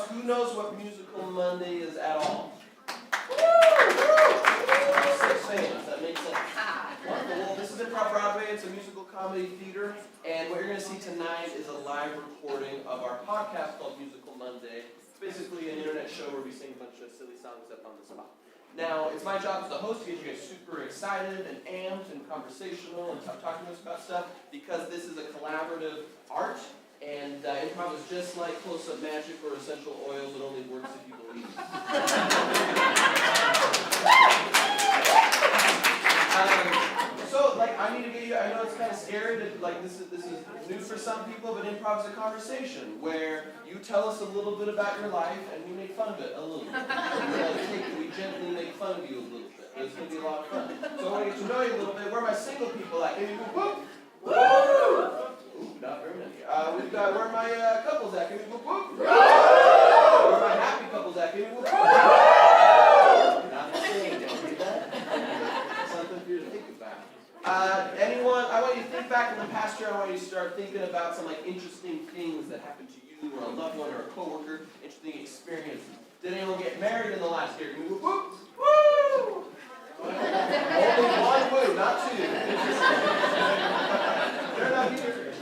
else who knows what Musical Monday is at all? Six fans, that makes sense. Wonderful. Well, this is ImprovBroadway. It's a musical comedy theater, and what you're going to see tonight is a live recording of our podcast called Musical Monday. It's basically an internet show where we sing a bunch of silly songs up on the spot. Now, it's my job as the host to get you guys super excited and amped and conversational and talking to us about stuff, because this is a collaborative art, and improv is just like close-up magic or essential oils. It only works if you believe. So, like, I need to get you, I know it's kind of scary, that, like, this is new for some people, but improv is a conversation where you tell us a little bit about your life and we make fun of it a little bit. We gently make fun of you a little bit. It's going to be a lot of fun. So I want to get to know you a little bit. Where are my single people at? Give me whoop whoop. Woo! Ooh, not very many. We've got, where are my couples at? Give me whoop whoop. Where are my happy couples at? Give me whoop whoop. Not the same, don't do that. Something for you to think about. Anyone, I want you to think back in the past year. I want you to start thinking about some like interesting things that happened to you or a loved one or a coworker, interesting experiences. Did anyone get married in the last year? Can we whoop whoop? Woo! Only one woo, not two. They're not here.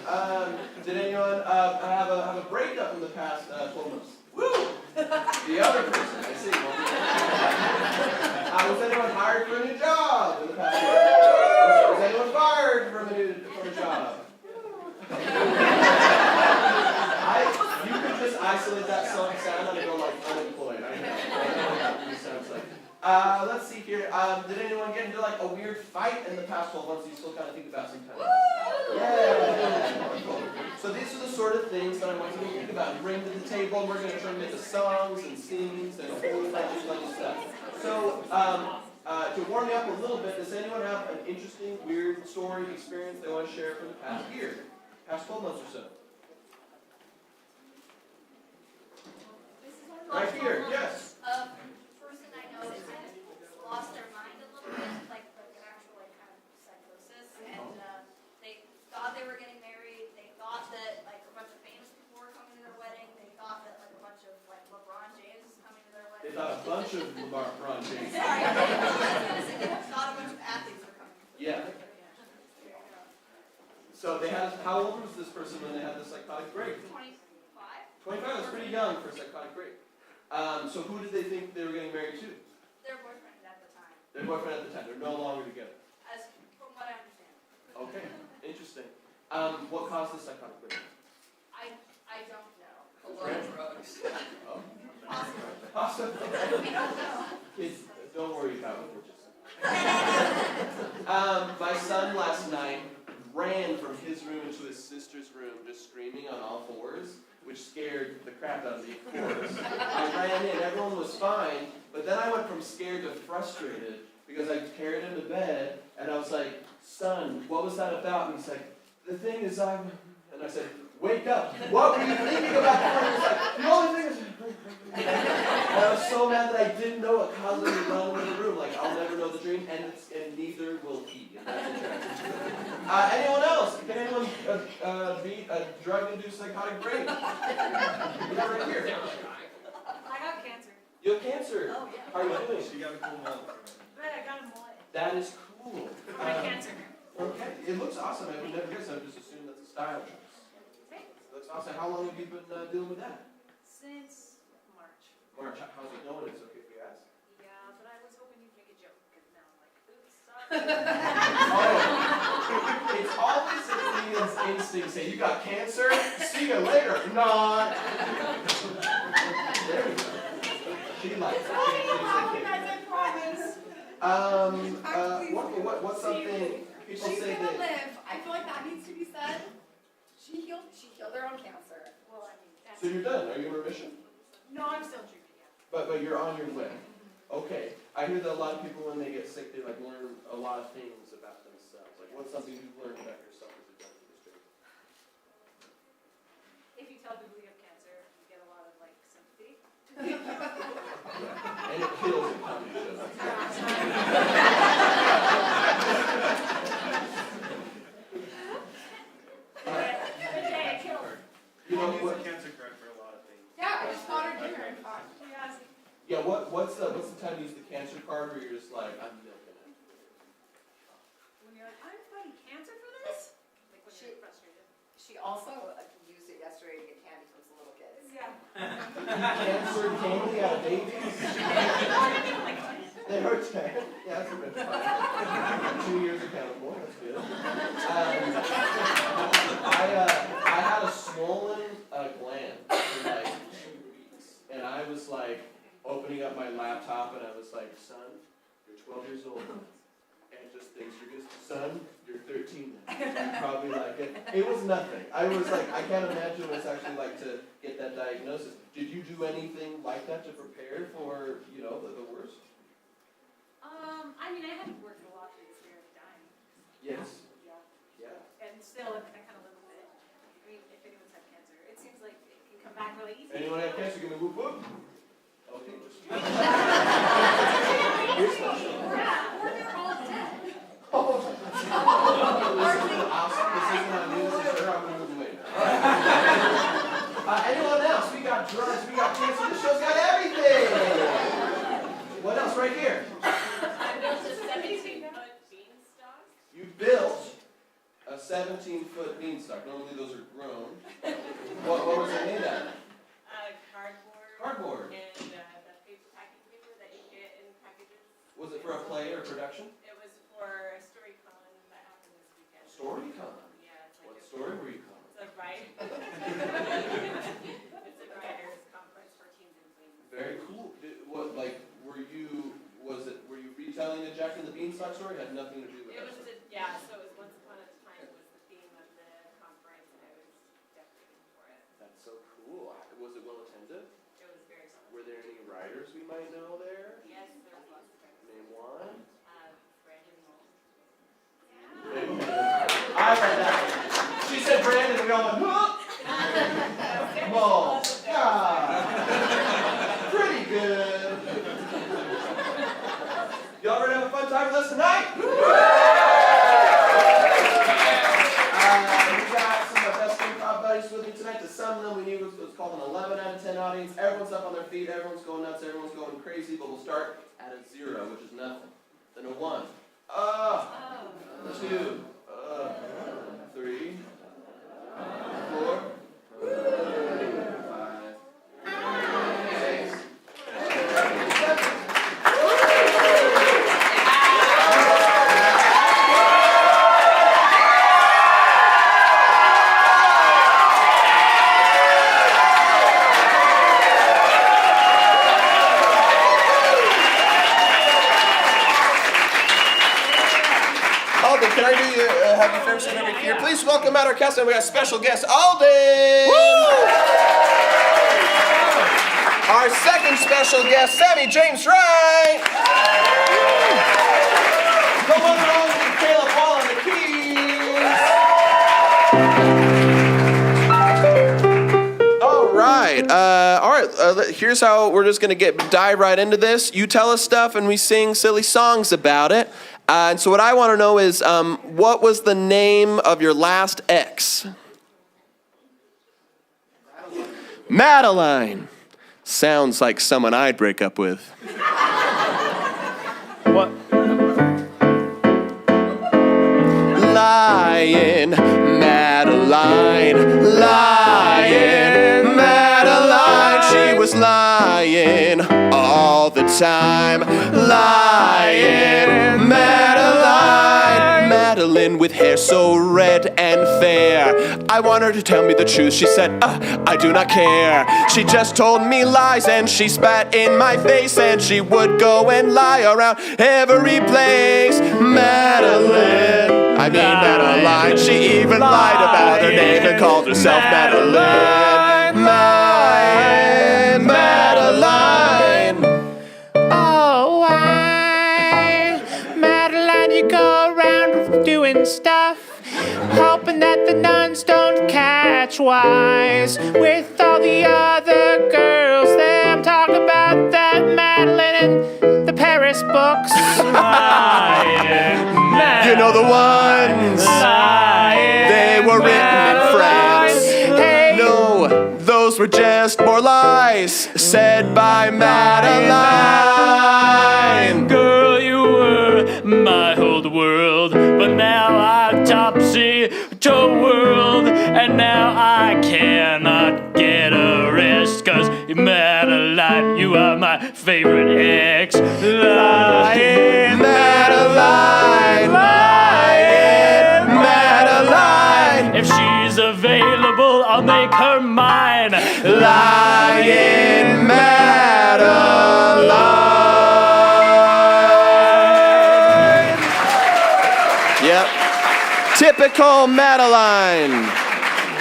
Did anyone have a breakup in the past 12 months? Woo! The other person, I see. Was anyone hired for a new job in the past year? Was anyone fired from a job? You could just isolate that sound and go like unemployed. I know what that sounds like. Let's see here. Did anyone get into like a weird fight in the past 12 months you still kind of think about sometimes? Yeah. So these are the sort of things that I want you to think about and bring to the table. And we're going to turn them into songs and scenes and a whole bunch of fun stuff. So to warm you up a little bit, does anyone have an interesting, weird story, experience they want to share from the past year? Past 12 months or so? Right here, yes. Person I know has lost their mind a little bit, like an actual kind of psychosis, and they thought they were getting married. They thought that like a bunch of famous people were coming to their wedding. They thought that like a bunch of like LeBron James was coming to their wedding. They thought a bunch of LeBron James. Sorry, I was gonna say they thought a bunch of athletes were coming. Yeah. So they had. How old was this person when they had the psychotic break? 25. 25. That's pretty young for a psychotic break. So who did they think they were getting married to? Their boyfriend at the time. Their boyfriend at the time. They're no longer together. As from what I understand. Okay, interesting. What caused the psychotic break? I don't know. A lot of drugs. Oh. Possibly. Possibly. We don't know. Kids, don't worry about what we're just my son last night ran from his room into his sister's room just screaming on all fours, which scared the crap out of me, of course. I ran in, everyone was fine, but then I went from scared to frustrated because I carried him to bed, and I was like, son, what was that about? And he's like, the thing is and I said, wake up. What were you thinking about? And he was like, the only thing is, and I was so mad that I didn't know what caused me to run into the room. Like, I'll never know the dream, and neither will he. And that's anyone else? Can anyone beat a drug-induced psychotic break? Right here. I got cancer. You have cancer. Oh, yeah. How are you doing? She got a cool mullet. Right, I got a mullet. That is cool. My cancer. Okay, it looks awesome. I would never guess. I would just assume that's a style choice. Thanks. It looks awesome. How long have you been dealing with that? Since March. March. How's it going? It's okay if you ask. Yeah, but I was hoping you'd make a joke, and now I'm like, oops, sorry. Oh, it's always a Ian's instinct to say, you got cancer? See you later. Not. There we go. She likes it. I promise. What's something people She's say gonna that... live. I feel like that needs to be said. She healed her own cancer. Well, I mean, that's... So you're done. Are you in remission? No, I'm still treated, yeah. But you're on your way. Okay. I hear that a lot of people, when they get sick, they like learn a lot of things about themselves. Like, what's something you've learned about yourself as you've done this journey? If you tell people you have cancer, you get a lot of, like, sympathy. Yeah. And it kills a comedy show. Good day, it killed her. You know He's what? a cancer card for a lot of things. Yeah, I just got her dinner. Yeah, what's the time you use the cancer card where you're just like, I'm milking it? When you're like, I'm fighting cancer for this? Like when you're frustrated. She also used it yesterday to get candy from some little kids. Yeah. Cancer candy out of babies? They hurt 10. Yeah, that's a good fun. 2 years accountable, that's good. I had a swollen gland for like 2 weeks. And I was like opening up my laptop and I was like, son, you're 12 years old. And just thinks son, you're 13 now. You probably like it. It was nothing. I was like, I can't imagine what it's actually like to get that diagnosis. Did you do anything like that to prepare for, the worst? I mean, I had worked a lot for this fear of dying. Yes. Yeah. And still, I kind of live with it. I mean, if anyone's had cancer, it seems like it can come back really easy. Anyone have cancer? Give me whoop whoop. Okay, just you. Yeah, or they're all dead. This isn't on news. This is I'm moving away. Anyone else? We got drugs. We got cancer. This show's got everything. What else? Right here. I built a 17-foot beanstalk. You built a 17-foot beanstalk. Normally those are grown. What was it made out of? Cardboard. Cardboard. And the packing paper that you get in packages. Was it for a play or production? It was for a StoryCon that happened this weekend. StoryCon. Yeah, it's like What story were you calling? It's a writers conference for teens and tweens. Very cool. Were you retelling the Jack and the Beanstalk story? It had nothing to do with It that. was so it was Once Upon a Time was the theme of the conference, and I was decorating for it. That's so cool. Was it well attended? It was very fun. Were there any writers we might know there? Yes, there was lots of writers. Name one. Brandon Moll. I read that one. She said Brandon, and we all went, huh? Moll. Pretty good. Y'all ready to have a fun time with us tonight? We got some of our best improv buddies with me tonight. To some of them, we knew it was called an 11 out of 10 audience. Everyone's up on their feet. Everyone's going nuts. Everyone's going crazy. But we'll start at a 0, which is nothing. Then a 1. 2. 3. 4. 5. 6. Alden, can I do you have you first over here? Please welcome out our cast, and we got special guest Alden. Our second special guest, Sammy James Wright. Come on along with Caleb Wall on the keys. All right. Here's how we're just gonna dive right into this. You tell us stuff, and we sing silly songs about it. And so what I want to know is, what was the name of your last ex? Madeline. Sounds like someone I'd break up with. What? Lying, Madeline. Lying, Madeline. She was lying all the time. Lying, Madeline. Madeline with hair so red and fair. I want her to tell me the truth. She said, I do not care. She just told me lies and she spat in my face, and she would go and lie around every place. Madeline. Madeline. She even lied about her name and called herself Madeline. Madeline. Oh, why, Madeline, you go around doing stuff, hoping that the nuns don't catch wise with all the other girls. Them talk about that Madeline and the Paris books. You know the ones. They were written in France. Hey, no, those were just more lies said by Madeline. Girl, you were my whole world, but now I'm topsy-world, and now I cannot get a rest, 'cause Madeline, you are my favorite ex. Lying Madeline, lying Madeline. If she's available, I'll make her mine. Lying Madeline. Yep. Typical Madeline.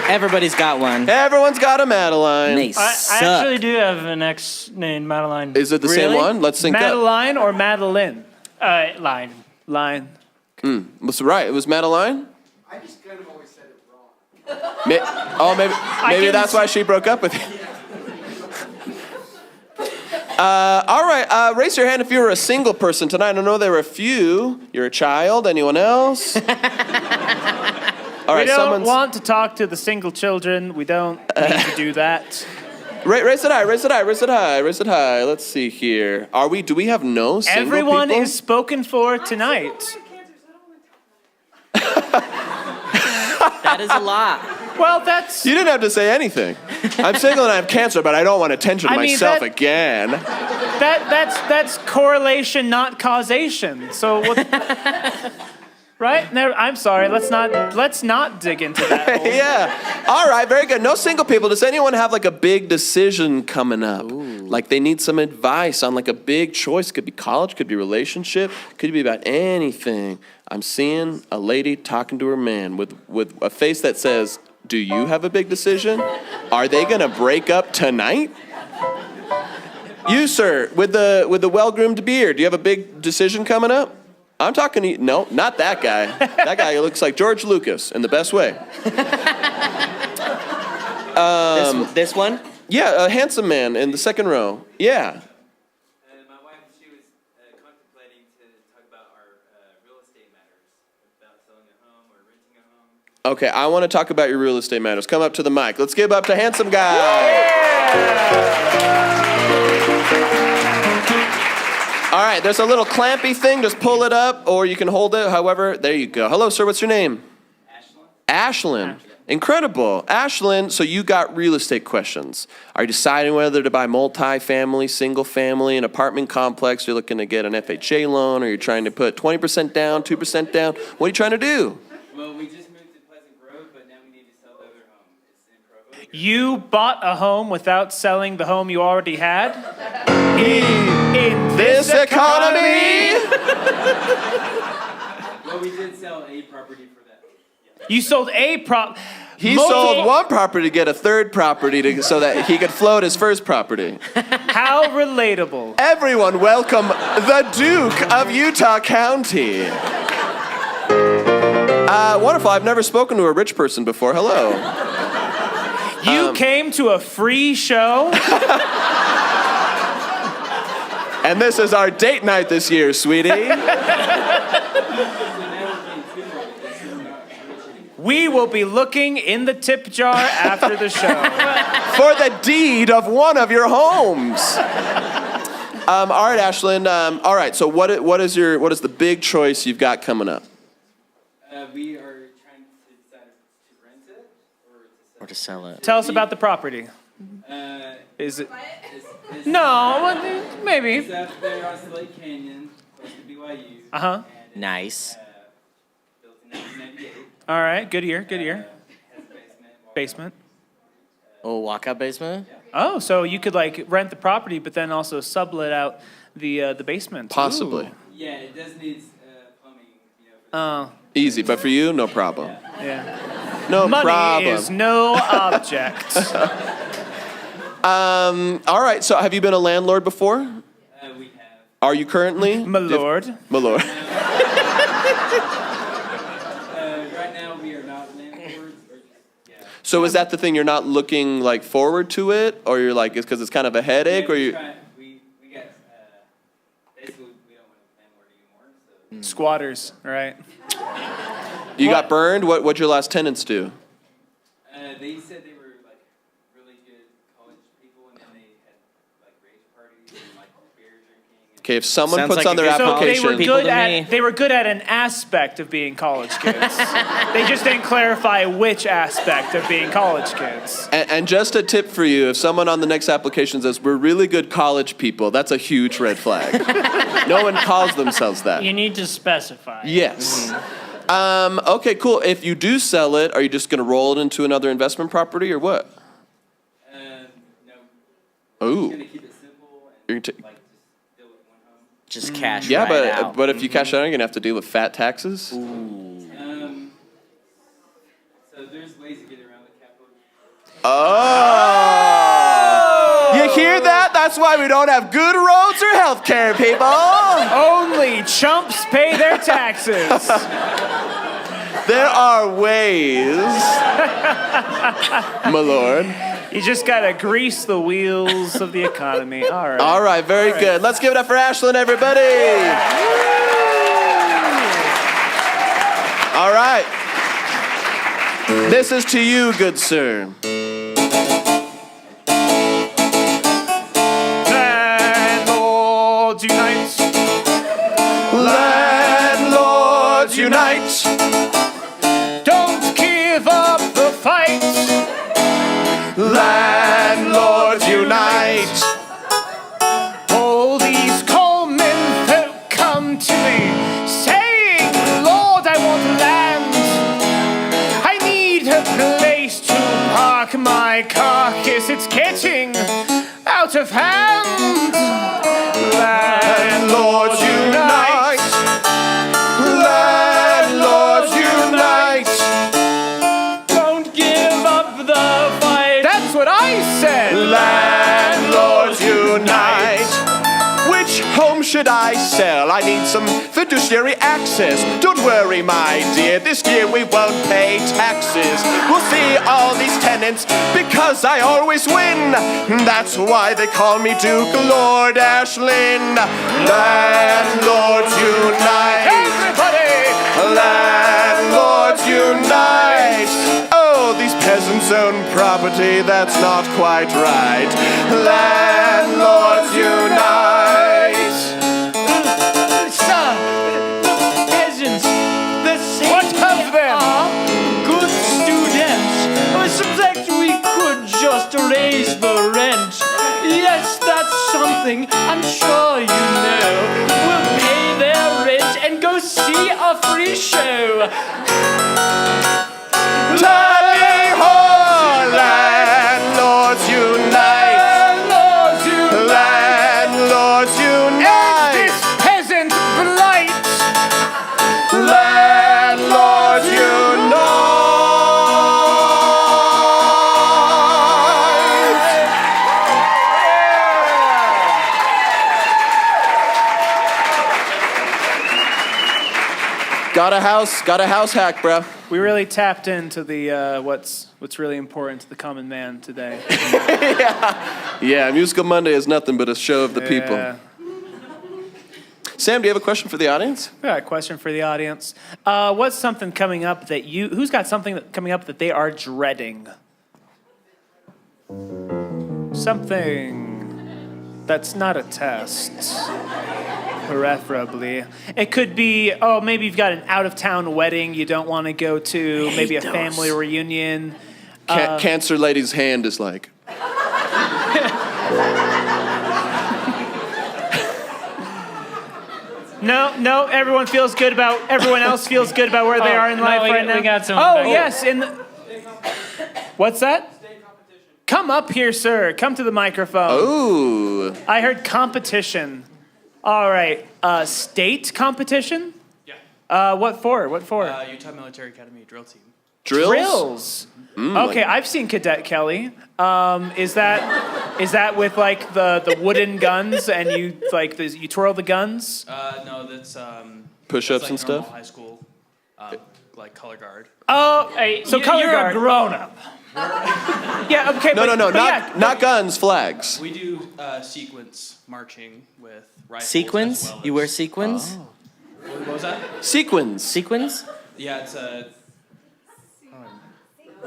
Everybody's got one. Everyone's got a Madeline. They I suck. actually do have an ex named Madeline. Is it the same Really? one? Let's sync up. Madeline or Madeline? Line. Was right. It was Madeline. I just kind of always said it wrong. Maybe can that's why she broke up with you. All right, raise your hand if you were a single person tonight. I know there were a few. You're a child. Anyone else? All We right, don't want to talk to the single children. We don't need to do that. Raise it high. Raise it high. Raise it high. Raise it high. Let's see here. Do we have no single Everyone people? is spoken for tonight. That is a lot. Well, that's. You didn't have to say anything. I'm single and I have cancer, but I don't want attention to I mean, myself that- again. That's correlation, not causation. So what? Right? No, I'm sorry. Let's not dig into that. hole. Yeah. All right, very good. No single people. Does anyone have like a big decision coming up? Like they need some advice on like a big choice. Could be college, could be relationship, could be about anything. I'm seeing a lady talking to her man with a face that says, "Do you have a big decision? Are they gonna break up tonight?" You, sir, with the well-groomed beard, do you have a big decision coming up? I'm talking to you. No, not that guy. That guy looks like George Lucas in the best way. This one? Yeah, a handsome man in the second row. Yeah. My wife, she was contemplating to talk about our real estate matters, about selling a home or renting a home. Okay, I want to talk about your real estate matters. Come up to the mic. Let's give up to handsome guy. All right, there's a little clampy thing. Just pull it up, or you can hold it. However, there you go. Hello, sir. What's your name? Ashlyn. Incredible. Ashlyn, so you got real estate questions. Are you deciding whether to buy multi-family, single family, an apartment complex? You're looking to get an FHA loan, or you're trying to put 20% down, 2% down? What are you trying to do? Well, we just moved to Pleasant Grove, but now we need to sell the other home. It's in Provo. You bought a home without selling the home you already had? In This economy? Well, we did sell a property for that. You sold a prop. He sold one property to get a third property so that he could float his first property. How relatable. Everyone welcome the Duke of Utah County. Wonderful. I've never spoken to a rich person before. Hello. You came to a free show? And this is our date night this year, sweetie. We will be looking in the tip jar after the show. For the deed of one of your homes. All right, Ashlyn. All right, so what is the big choice you've got coming up? We are trying to decide to rent it or to sell Or to sell it. Tell us about the property. it. Is it? It's No, well, maybe. It's up there on Slate Canyon, close to BYU. Uh-huh. And it's, Nice. Built in 1998. All right, good year, good year. Has a basement. Basement. Oh, walkout basement? Oh, so you could like rent the property, but then also sublet out the basement. Possibly. Ooh. Yeah, it does need plumbing, for Oh, Easy, but for you, no problem. yeah. No Money problem. is no object. All right, so have you been a landlord before? we have. Are you currently? My lord. My lord. Right now, we are not landlords. So is that the thing, you're not looking like forward to it? Or you're like, it's because it's kind of a headache? Or you? We got, basically, we don't want a landlord anymore, so. Squatters, right? You got burned? What'd your last tenants do? They said they were, like, really good Okay, if someone Sounds puts like on a their good So application, they were People good to me. at they were good at an aspect of being college kids. They just didn't clarify which aspect of being college kids. and just a tip for you, if someone on the next application says, we're really good college people, that's a huge red flag. No one calls themselves that. You need to specify. Yes. Okay, cool. If you do sell it, are you just going to roll it into another investment property or what? No. Ooh. Gonna keep it simple You're and gonna ta- like just deal with one home. Just cash Yeah, right out. but if you cash out, you're going to have to deal with fat taxes. So there's ways to get around the capital. Oh! You hear that? That's why we don't have good roads or health care, people. Only chumps pay their taxes. There are ways, my lord. You just gotta grease the wheels of the economy. All right. All right, very good. Let's give it up for Ashlyn, everybody. All right. This is to you, good sir. Landlords unite. Landlords unite. Don't give up the fight. Landlords unite. All these coalmen folk come to me, saying, Lord, I want land. I need a place to park my carcass. It's getting out of hand. Landlords unite. Landlords unite. Don't give up the fight. That's what I said. Landlords unite. Which home should I sell? I need some fiduciary access. Don't worry, my dear, this year we won't pay taxes. We'll see all these tenants because I always win. That's why they call me Duke Lord Ashlyn. Landlords unite. Everybody! Landlords unite. Oh, these peasants own property, that's not quite right. Landlords unite. Sir, the peasants, the same What of them? are good students. I suspect we could just raise the rent. Yes, that's something I'm sure you know. We'll pay their rent and go see a free show. Tally ho! Landlords unite. Landlords unite. This peasant blight! Landlords unite. Got a house hack, bro. We really tapped into the what's really important to the common man today. Yeah, Musical Monday is nothing but a show of the people. Yeah. Sam, do you have a question for the audience? We got a question for the audience. What's something coming up that who's got something coming up that they are dreading? Something that's not a test, preferably. It could be, maybe you've got an out-of-town wedding you don't want to go to, maybe a family reunion. Cancer lady's hand is like. No, everyone else feels good about where they are in life right now. We got some. Oh, yes, what's that? Come up here, sir. Come to the microphone. Ooh. I heard competition. All right. State competition? Yeah. What for? Utah Military Academy drill team. Drills? Okay, I've seen Cadet Kelly. Is that with like the wooden guns and you you twirl the guns? No, that's Push-ups like and stuff? normal high school, like color guard. Oh, hey, so color You're guard. a grown-up. Yeah, okay. No, but yeah. not guns, flags. We do sequence marching with rifles. Sequins? as well You wear as- sequins? What was that? Sequins. Sequins? Yeah, it's a.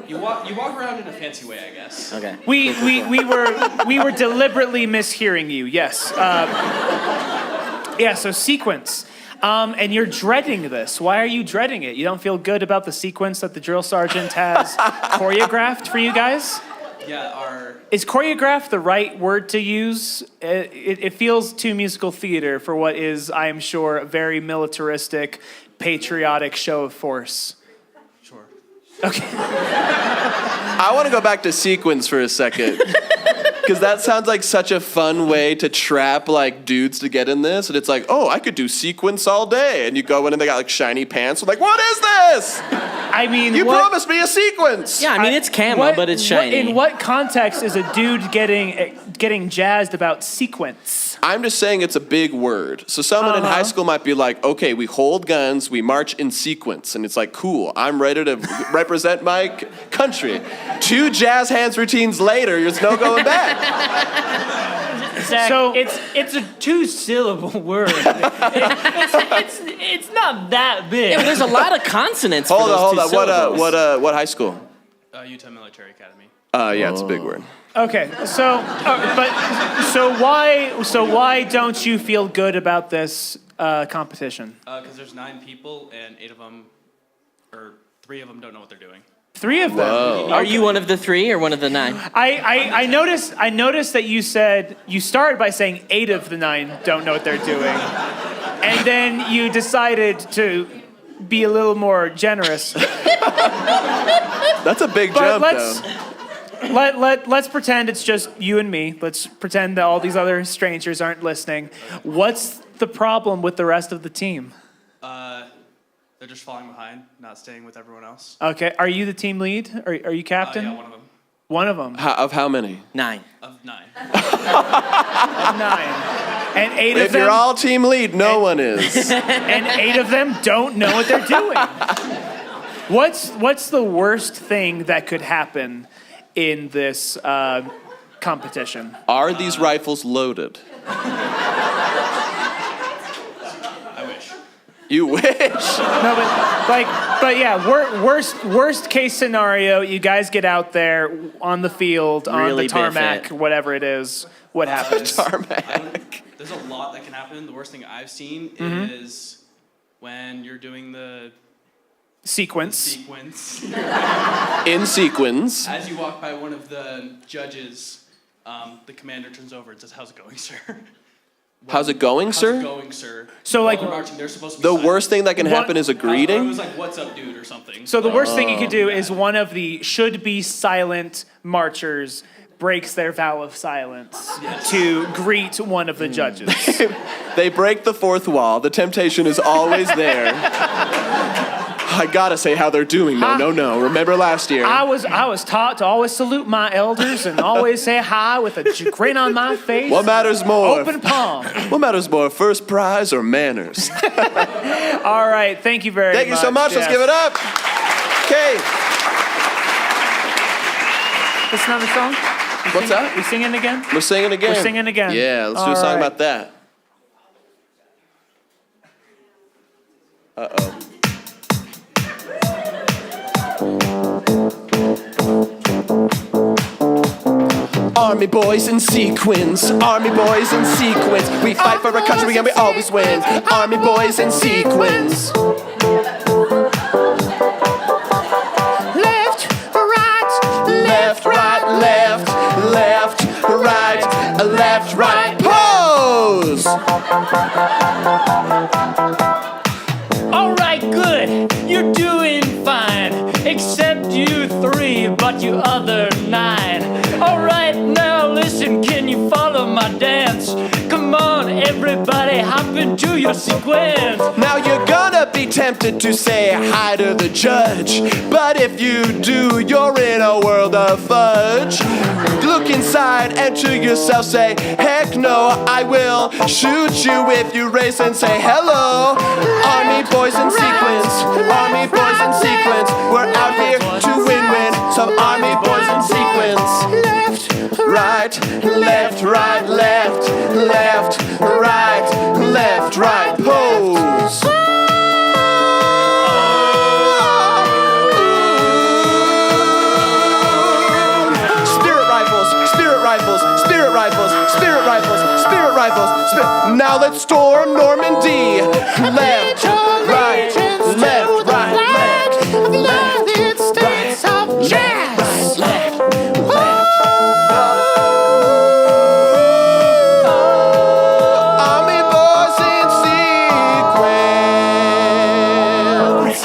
You walk around in a fancy way, I guess. Okay. We were deliberately mishearing you. Yes. Yeah, so sequence. And you're dreading this. Why are you dreading it? You don't feel good about the sequence that the drill sergeant has choreographed for you guys? Yeah, Is choreograph the right word to use? It feels too musical theater for what is, I am sure, a very militaristic, patriotic show of force. sure. Okay. I want to go back to sequence for a second. Because that sounds like such a fun way to trap like dudes to get in this. And it's like, oh, I could do sequence all day. And you go in and they got like shiny pants. I'm like, what is this? I mean, You promised me a sequence. Yeah, I mean, it's camo, but it's shiny. In what context is a dude getting jazzed about sequence? I'm just saying it's a big word. So someone in high school might be like, okay, we hold guns, we march in sequence. And it's like, cool, I'm ready to represent my country. 2 jazz hands routines later, there's no going back. Zach, So- it's a 2-syllable word. it's not that big. Yeah, but there's a lot of consonants for Hold those on. two syllables. What high school? Utah Military Academy. Yeah, it's a big word. Okay, so why don't you feel good about this competition? Because there's 9 people and 3 of them don't know what they're doing. 3 of them. Are you one of the 3 or one of the 9? I noticed that you said you started by saying 8 of the 9 don't know what they're doing, and then you decided to be a little more generous. That's a big But jump, let's though. let's pretend it's just you and me. Let's pretend that all these other strangers aren't listening. What's the problem with the rest of the team? They're just falling behind, not staying with everyone else. Okay, are you the team lead? Are you captain? Yeah, one of them. One of them. Of how many? 9. Of 9. 9. And 8 of If them. you're all team lead, no one is. And 8 of them don't know what they're doing. What's the worst thing that could happen in this competition? Are these rifles loaded? I wish. You wish. No, but yeah, worst case scenario, you guys get out there on the field, on Really the biff tarmac, it. whatever it is. What happens? Tarmac. There's a lot that can happen. The worst thing I've seen Mm-hmm. is when you're doing the Sequence. sequence. In sequence. As you walk by one of the judges, the commander turns over and says, "How's it going, sir?" How's it going, How's sir? it going, sir? So, like, While we're marching, they're supposed to be The silent. worst thing that can What- happen is a Or it greeting. was like, "What's up, dude?" or something. So the worst thing you could do is one of the should-be silent marchers breaks their vow of silence to greet one of the judges. They break the 4th wall. The temptation is always there. I gotta say how they're doing. No. Remember last year? I was taught to always salute my elders and always say hi with a grin on my face. What matters more? Open palm. What matters more, first prize or manners? All right, thank you very much. Thank you so much. Let's Jeff. give it up. Okay. What's another song? What's that? We singing again? We're singing again. We're singing again. Yeah, let's do a All song right. about that. Uh-oh. Army boys in sequence, army boys in sequence. We fight for our country and we always win. Army boys in sequence. Left, right, Left, right, left, left, right, pose! All right, good. You're doing fine. Except you 3, but you other 9. All right, now listen, can you follow my dance? Come on, everybody, hop into your sequence. Now you're gonna be tempted to say hi to the judge, but if you do, you're in a world of fudge. Look inside and to yourself say, heck no, I will shoot you if you race and say hello. Army boys in sequence, army boys in sequence. We're out here to win, some army boys in sequence. Left, right, left, right, pose. Spirit rifles, spirit rifles, spirit rifles, spirit rifles, spirit rifles, spit. Now let's storm Normandy. Left, right, left, right, left, United States of Jazz. Army boys in sequence.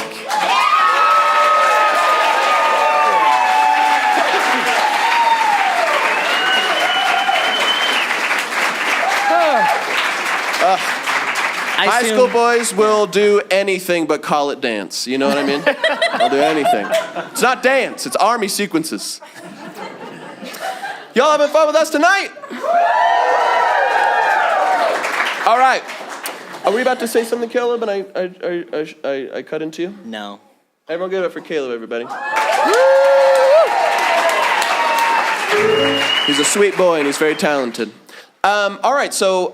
High school boys will do anything but call it dance. You know what I mean? They'll do anything. It's not dance, it's army sequences. Y'all having fun with us tonight? All right. Are we about to say something, Caleb, and I cut into you? No. Everyone give it up for Caleb, everybody. He's a sweet boy and he's very talented. All right, so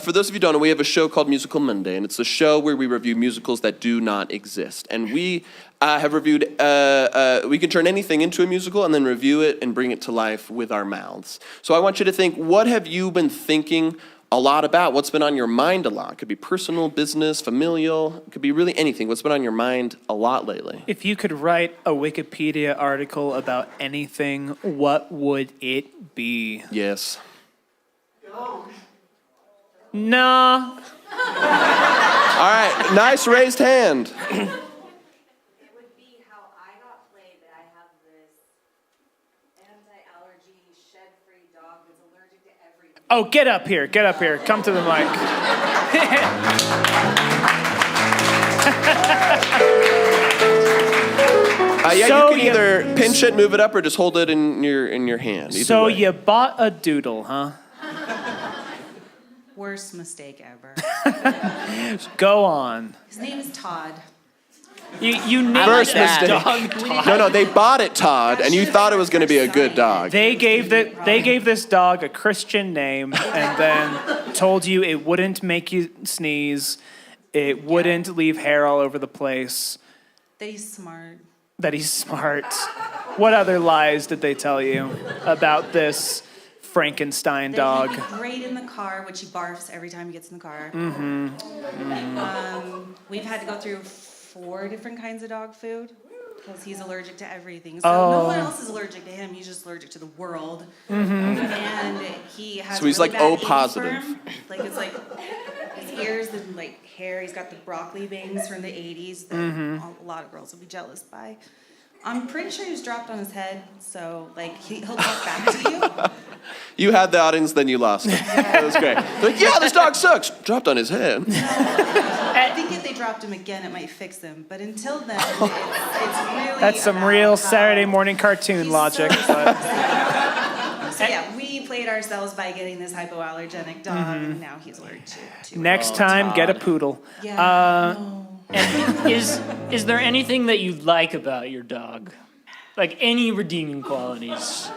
for those of you who don't know, we have a show called Musical Monday, and it's a show where we review musicals that do not exist. And we have reviewed, we can turn anything into a musical and then review it and bring it to life with our mouths. So I want you to think, what have you been thinking a lot about? What's been on your mind a lot? It could be personal, business, familial. It could be really anything. What's been on your mind a lot lately? If you could write a Wikipedia article about anything, what would it be? Yes. Nah. All right, nice raised hand. It would be how I got played that I have this anti-allergy, shed-free dog that's allergic to everything. Oh, get up here. Get up here. Come to the mic. Yeah, So you can either pinch it, move it up, or just hold it in your hand. Either So way. you bought a doodle, huh? Worst mistake ever. Go on. His name is Todd. You named First that mistake. dog. No, they bought it, Todd, and you thought it was going to be a good dog. They gave this dog a Christian name and then told you it wouldn't make you sneeze, it wouldn't leave hair all over the place, That he's smart. that he's smart. What other lies did they tell you about this Frankenstein dog? That he'd be great in the car, which he barfs every time he gets in the car. We've had to go through 4 different kinds of dog food because he's allergic to everything. So no one else is allergic to him. He's just allergic to the world. And he has So he's really like bad O A positive. sperm. Like it's like his ears and like hair. He's got the broccoli bangs from the 80s that a lot of girls will be jealous by. I'm pretty sure he was dropped on his head, so like he'll talk back to you. You had the audience, then you lost it. That was great. They're like, yeah, this dog sucks. Dropped on his head. I think if they dropped him again, it might fix him. But until then, it's really That's some about real how Saturday morning cartoon he's logic. so- But So yeah, we played ourselves by getting this hypoallergenic dog, and now he's allergic to it. next time, get a poodle. Yeah. No. And is there anything that you like about your dog? Like any redeeming qualities?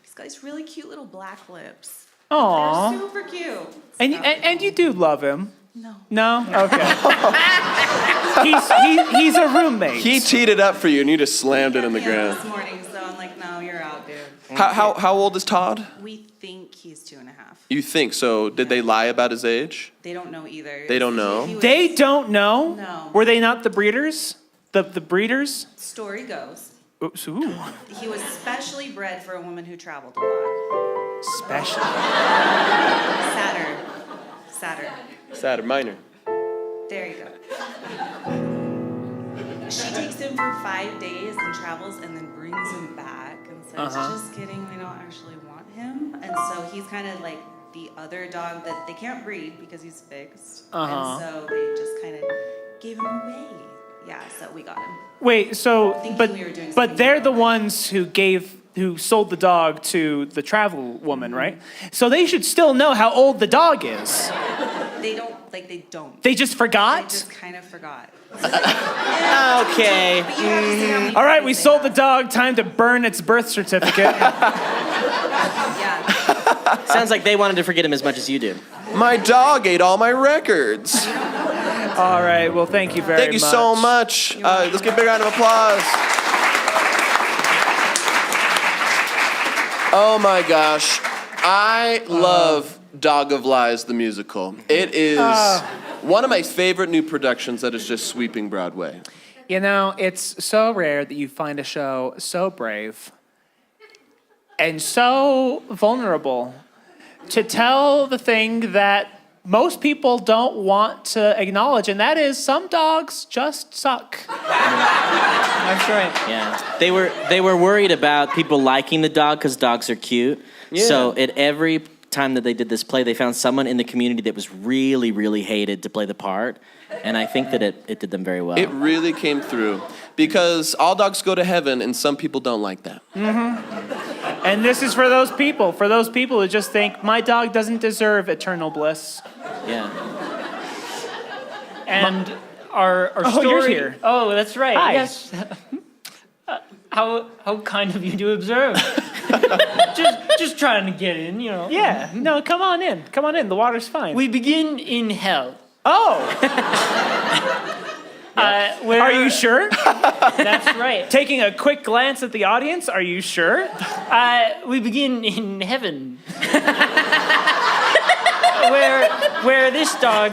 He's got these really cute little black lips. Aw. They're super cute. And you do love him. No. No? Okay. he's a roommate. He teed it up for you, and you just slammed it in the Yeah, ground. this morning, so I'm like, no, you're out, dude. How old is Todd? We think he's 2.5. You think so? Did they lie about his age? They don't know either. They don't know? He was- They don't know? No. Were they not the breeders? The breeders? Story goes, Oops, ooh. he was specially bred for a woman who traveled a lot. Special. Saturn. Saturn minor. There you go. She takes him for 5 days and travels and then brings him back and says, just kidding, we don't actually want him. And so he's kind of like the other dog that they can't breed because he's fixed. And so they just kind of gave him away. Yeah, so we got him. Wait, so Thinking but we were doing but something they're the wrong. ones who sold the dog to the travel woman, right? So they should still know how old the dog is. They don't. They just They forgot? just kind of forgot. Okay. But you have to see how many All right, times we they sold the have. dog, time to burn its birth certificate. Yeah. Sounds like they wanted to forget him as much as you do. My dog ate all my records. All right, well, thank you very much. Thank you so much. Let's give a big round of applause. Oh my gosh. I love Dog of Lies, the musical. It is one of my favorite new productions that is just sweeping Broadway. You know, it's so rare that you find a show so brave and so vulnerable to tell the thing that most people don't want to acknowledge, and that is some dogs just suck. That's right. Yeah. They were worried about people liking the dog because dogs are cute. Yeah. So at every time that they did this play, they found someone in the community that was really, really hated to play the part. And I think that it did them very well. It really came through because all dogs go to heaven and some people don't like that. Mm-hmm. And this is for those people who just think, my dog doesn't deserve eternal bliss. Yeah. And our Oh, story. you're here. Oh, that's right. Hi. Yes. How kind of you to observe. just trying to get in, you know. Yeah, no, come on in. Come on in, the water's fine. We begin in hell. Oh! Where, Are you sure? That's right. Taking a quick glance at the audience, are you sure? We begin in heaven. where this dog,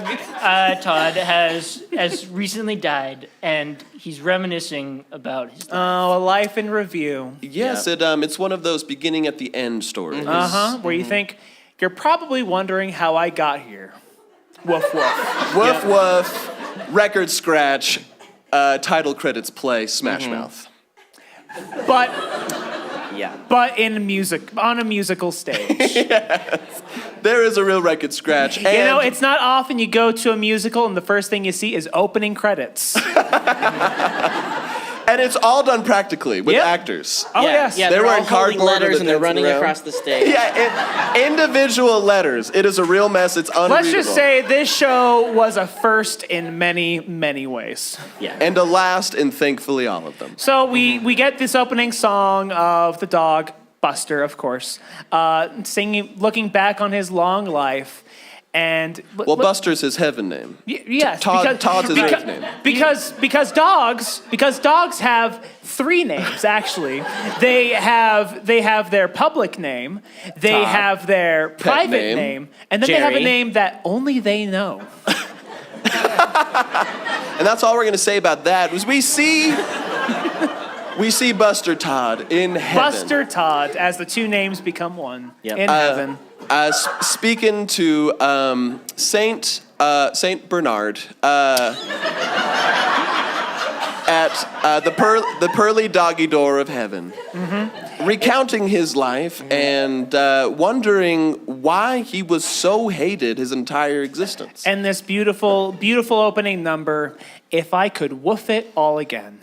Todd, has recently died, and he's reminiscing about his life. Oh, a life in review. Yes, it's one of those beginning at the end stories. Where you think, you're probably wondering how I got here. Woof, woof. Woof woof, record scratch, title credits play, Smash Mouth. But Yeah. on a musical stage. Yes. There is a real record scratch. And You know, it's not often you go to a musical and the first thing you see is opening credits. and it's all done practically with Yep. actors. Oh, yeah. yes. Yeah, They're they're wearing all holding cardboard letters or and they're dancing running around. across the stage. Yeah, individual letters. It is a real mess. It's unreadable. Let's just say this show was a first in many, many ways. Yeah. And a last in thankfully all of them. So we get this opening song of the dog, Buster, of course, singing, looking back on his long life. And Well, Buster's his heaven name. yes, Todd's his because, nickname. because dogs have three names actually. They have their public name, they Todd. have their private name, and then they have a Jerry. name that only they know. And that's all we're going to say about that. Was we see Buster Todd in heaven. Buster Todd, as the two names become one Yep. in heaven. Speaking to Saint Bernard at the pearly doggy door of heaven, recounting his life and wondering why he was so hated his entire existence. And this beautiful, beautiful opening number, If I Could Woof It All Again.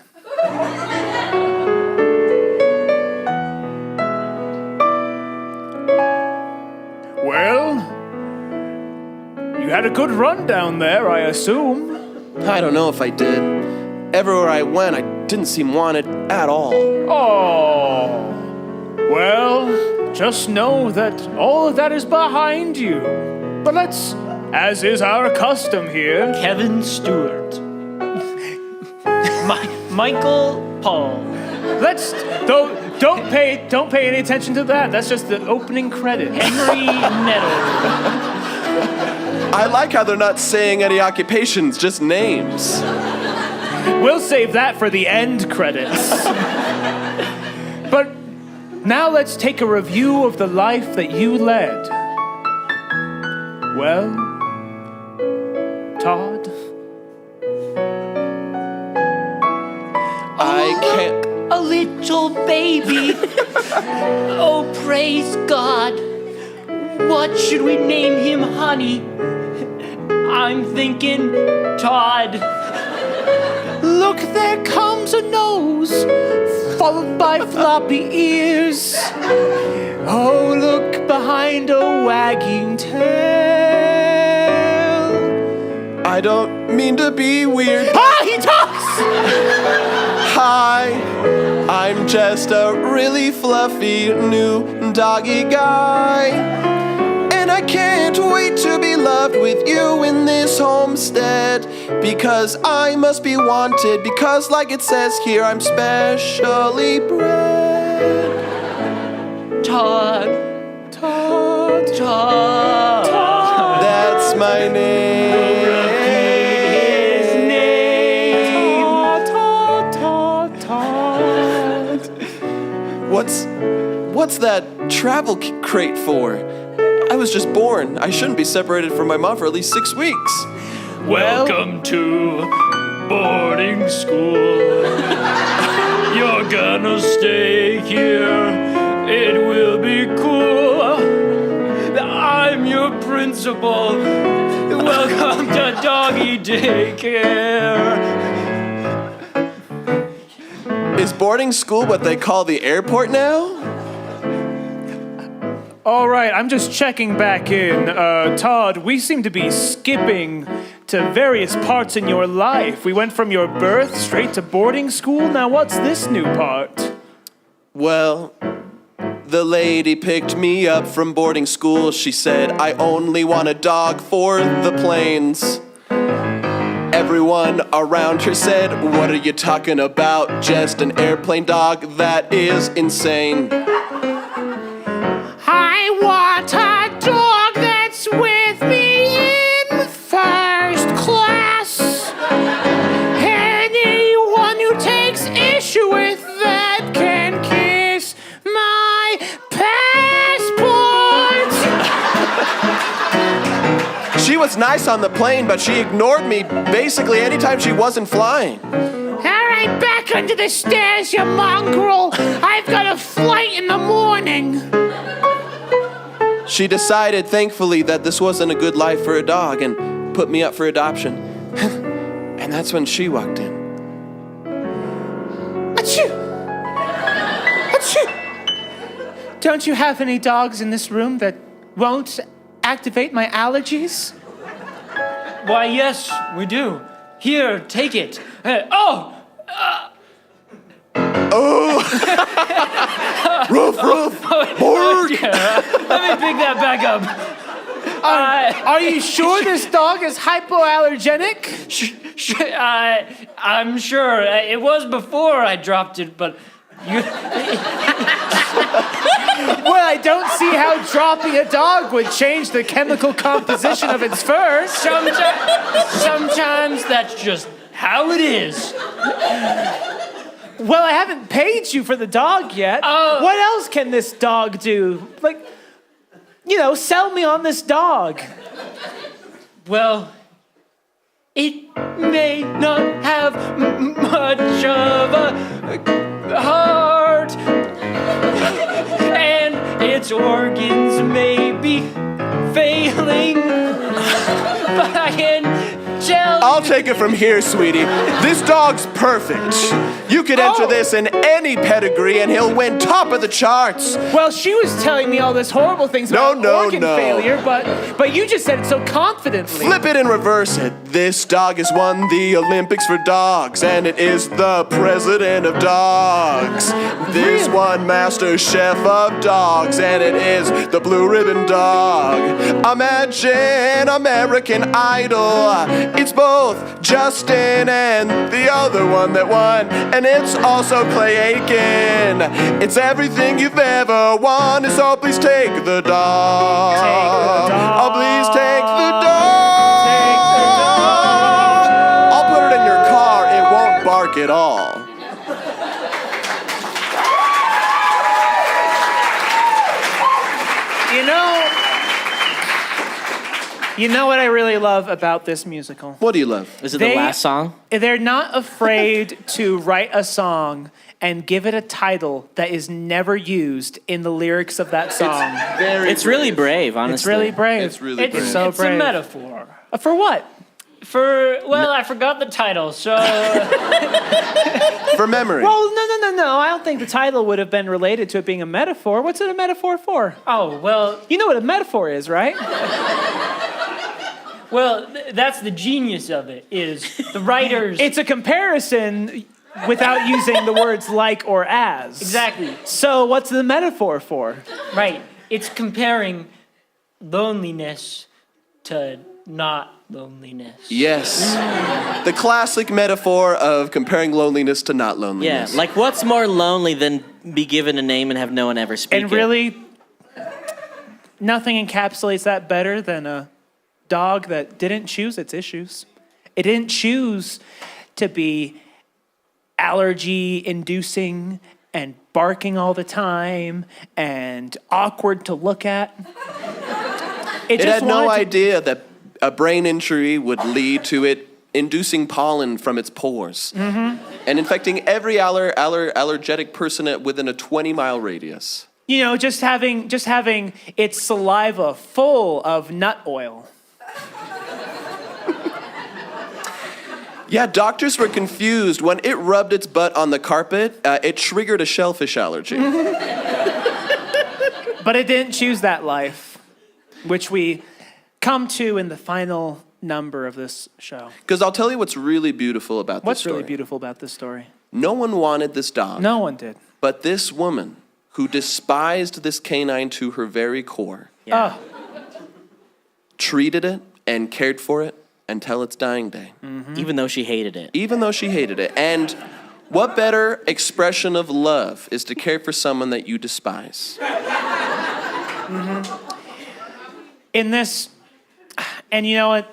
Well, you had a good run down there, I assume. I don't know if I did. Everywhere I went, I didn't seem wanted at all. Oh, well, just know that all of that is behind you. But let's, as is our custom here, Kevin Stewart. Michael Paul. let's don't pay any attention to that. That's just the opening credits. Henry Meadows. I like how they're not saying any occupations, just names. We'll save that for the end credits. But now let's take a review of the life that you led. Well, Todd? I can't. A little baby. Oh, praise God. What should we name him, honey? I'm thinking Todd. Look, there comes a nose, followed by floppy ears. Oh, look behind a wagging tail. I don't mean to be weird. Ah, he talks! Hi, I'm just a really fluffy new doggy guy. And I can't wait to be loved with you in this homestead. Because I must be wanted. Because like it says here, I'm specially bred. Todd. Todd. Todd. my name. His name. Todd. What's that travel crate for? I was just born. I shouldn't be separated from my mom for at least 6 weeks. Welcome to boarding school. You're gonna stay here. It will be cool. I'm your principal. Welcome to doggy daycare. Is boarding school what they call the airport now? All right, I'm just checking back in. Todd, we seem to be skipping to various parts in your life. We went from your birth straight to boarding school. Now, what's this new part? Well, the lady picked me up from boarding school. She said, I only want a dog for the planes. Everyone around her said, what are you talking about? Just an airplane dog? That is insane. I want a dog that's with me in first class. Anyone who takes issue with that can kiss my passport. She was nice on the plane, but she ignored me basically anytime she wasn't flying. All right, back under the stairs, you mongrel. I've got a flight in the morning. She decided, thankfully, that this wasn't a good life for a dog and put me up for adoption. And that's when she walked in. Achoo! Achoo! Don't you have any dogs in this room that won't activate my allergies? Why, yes, we do. Here, take it. Ruff, ruff, bark! Let me pick that back up. Are you sure this dog is hypoallergenic? I'm sure. It was before I dropped it, but you... Well, I don't see how dropping a dog would change the chemical composition of its fur. Sometimes that's just how it is. Well, I haven't paid you for the dog yet. What else can this dog do? Like, sell me on this dog. Well, it may not have much of a heart, and its organs may be failing, but I can tell. I'll take it from here, sweetie. This dog's perfect. You could enter this in any pedigree and he'll win top of the charts. Well, she was telling me all this horrible things about organ failure, but you just said it so confidently. Flip it and reverse it. This dog has won the Olympics for dogs, and it is the president of dogs. This one master chef of dogs, and it is the blue ribbon dog. Imagine American Idol. It's both Justin and the other one that won, and it's also Clay Aiken. It's everything you've ever wanted, so please take the dog. Oh, please take the dog. I'll put it in your car. It won't bark at all. You know what I really love about this musical? What do you love? Is it the last song? They're not afraid to write a song and give it a title that is never used in the lyrics of that song. It's really brave, honestly. It's really brave. It's really brave. So It's brave. a metaphor. For what? I forgot the title, so... For memory. Well, no. I don't think the title would have been related to it being a metaphor. What's it a metaphor for? Oh, well... You know what a metaphor is, right? Well, that's the genius of it, is the writers... It's a comparison without using the words like or as. Exactly. So what's the metaphor for? Right. It's comparing loneliness to not loneliness. Yes. The classic metaphor of comparing loneliness to not Yeah, loneliness. like what's more lonely than be given a name and have no one ever speak And it? really, nothing encapsulates that better than a dog that didn't choose its issues. It didn't choose to be allergy-inducing and barking all the time and awkward to look at. It just had no wanted to- idea that a brain injury would lead to it inducing pollen from its pores and infecting every allergic person within a 20-mile radius. You know, just having its saliva full of nut oil. Yeah, doctors were confused. When it rubbed its butt on the carpet, it triggered a shellfish allergy. But it didn't choose that life, which we come to in the final number of this show. Because I'll tell you what's really beautiful about this What's story. really beautiful about this story? No one wanted this dog. No one did. But this woman, who despised this canine to her very core, Oh, treated it and cared for it until its dying day. Even though she hated it. Even though she hated it. And what better expression of love is to care for someone that you despise? in this, and you know what?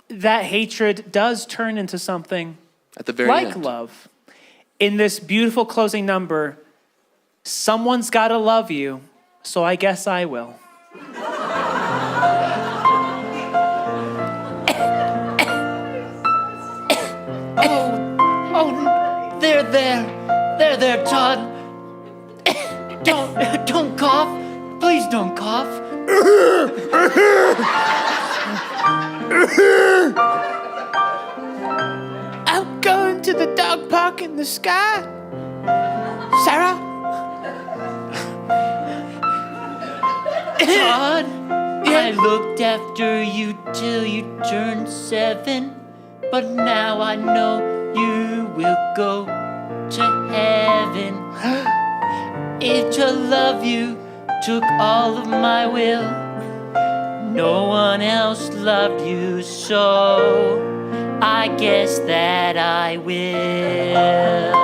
That hatred does turn into something At the very like end. love. In this beautiful closing number, someone's got to love you, so I guess I will. Oh, there, Todd. Don't cough. Please don't cough. I'm going to the dog park in the sky. Sarah? Todd, I looked after you till you turned 7, but now I know you will go to heaven. If to love you took all of my will, no one else loved you, so I guess that I will.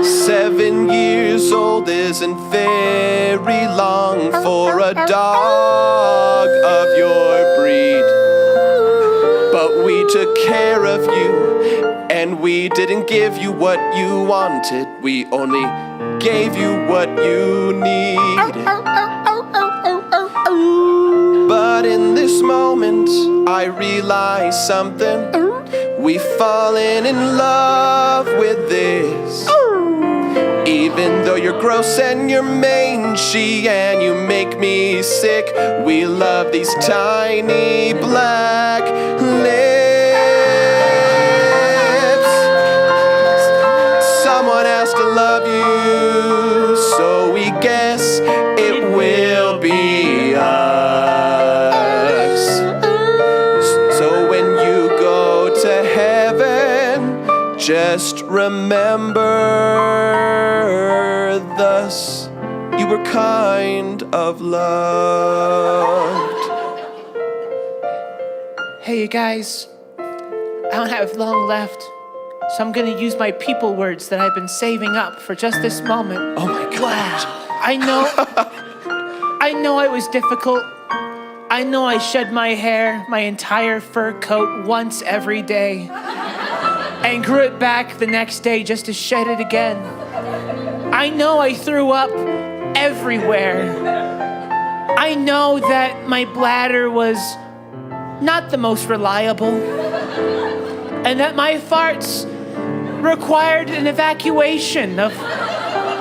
7 years old isn't very long for a dog of your breed. But we took care of you, and we didn't give you what you wanted. We only gave you what you needed. But in this moment, I realize something. We've fallen in love with this. Even though you're gross and you're mangy and you make me sick, we love these tiny black lips. Someone has to love you, so we guess it will be us. So when you go to heaven, just remember, thus you were kind of loved. Hey, you guys. I don't have long left, so I'm gonna use my people words that I've been saving up for just this moment. Oh my gosh. I know it was difficult. I know I shed my hair, my entire fur coat once every day, and grew it back the next day just to shed it again. I know I threw up everywhere. I know that my bladder was not the most reliable, and that my farts required an evacuation of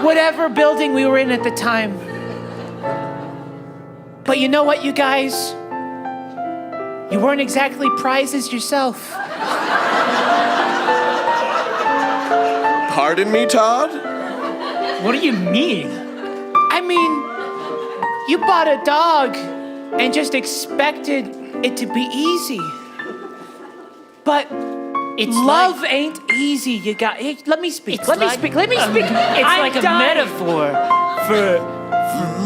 whatever building we were in at the time. But you know what, you guys? You weren't exactly prizes yourself. Pardon me, Todd? What do you mean? I mean, you bought a dog and just expected it to be easy. But It's love like, ain't easy, you got. Hey, let me speak. It's Let me like- speak. Let me speak. it's I'm like a dying. metaphor for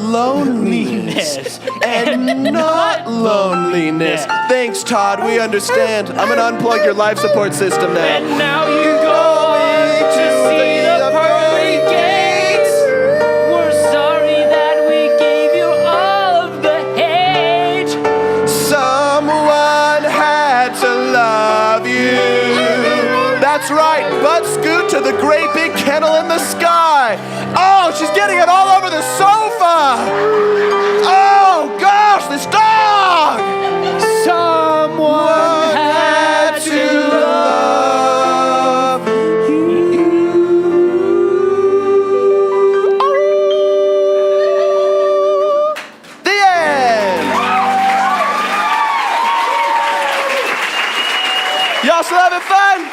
Loneliness and not loneliness. Thanks, Todd. We understand. I'm gonna unplug your life support system now. And now you go to see the pearly gates. We're sorry that we gave you all of the right, butt scoot to the great big kennel in the sky. Oh, she's getting it all over the sofa. Oh gosh, this dog. Someone had to love you. The end. Y'all still having fun?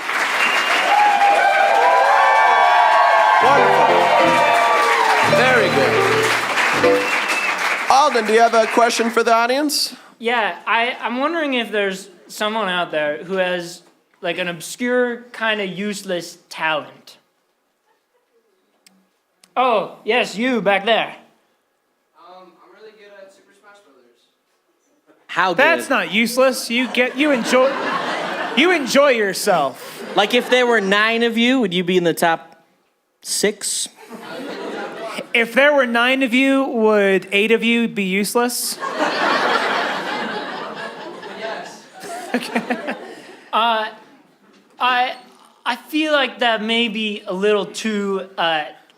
Wonderful. Very good. Alden, do you have a question for the audience? Yeah, I'm wondering if there's someone out there who has like an obscure, kind of useless talent. Oh, yes, you back there. I'm really good at Super Smash Brothers. How good? That's not useless. You enjoy yourself. Like if there were 9 of you, would you be in the top 6? If there were 9 of you, would 8 of you be useless? Yes. I feel like that may be a little too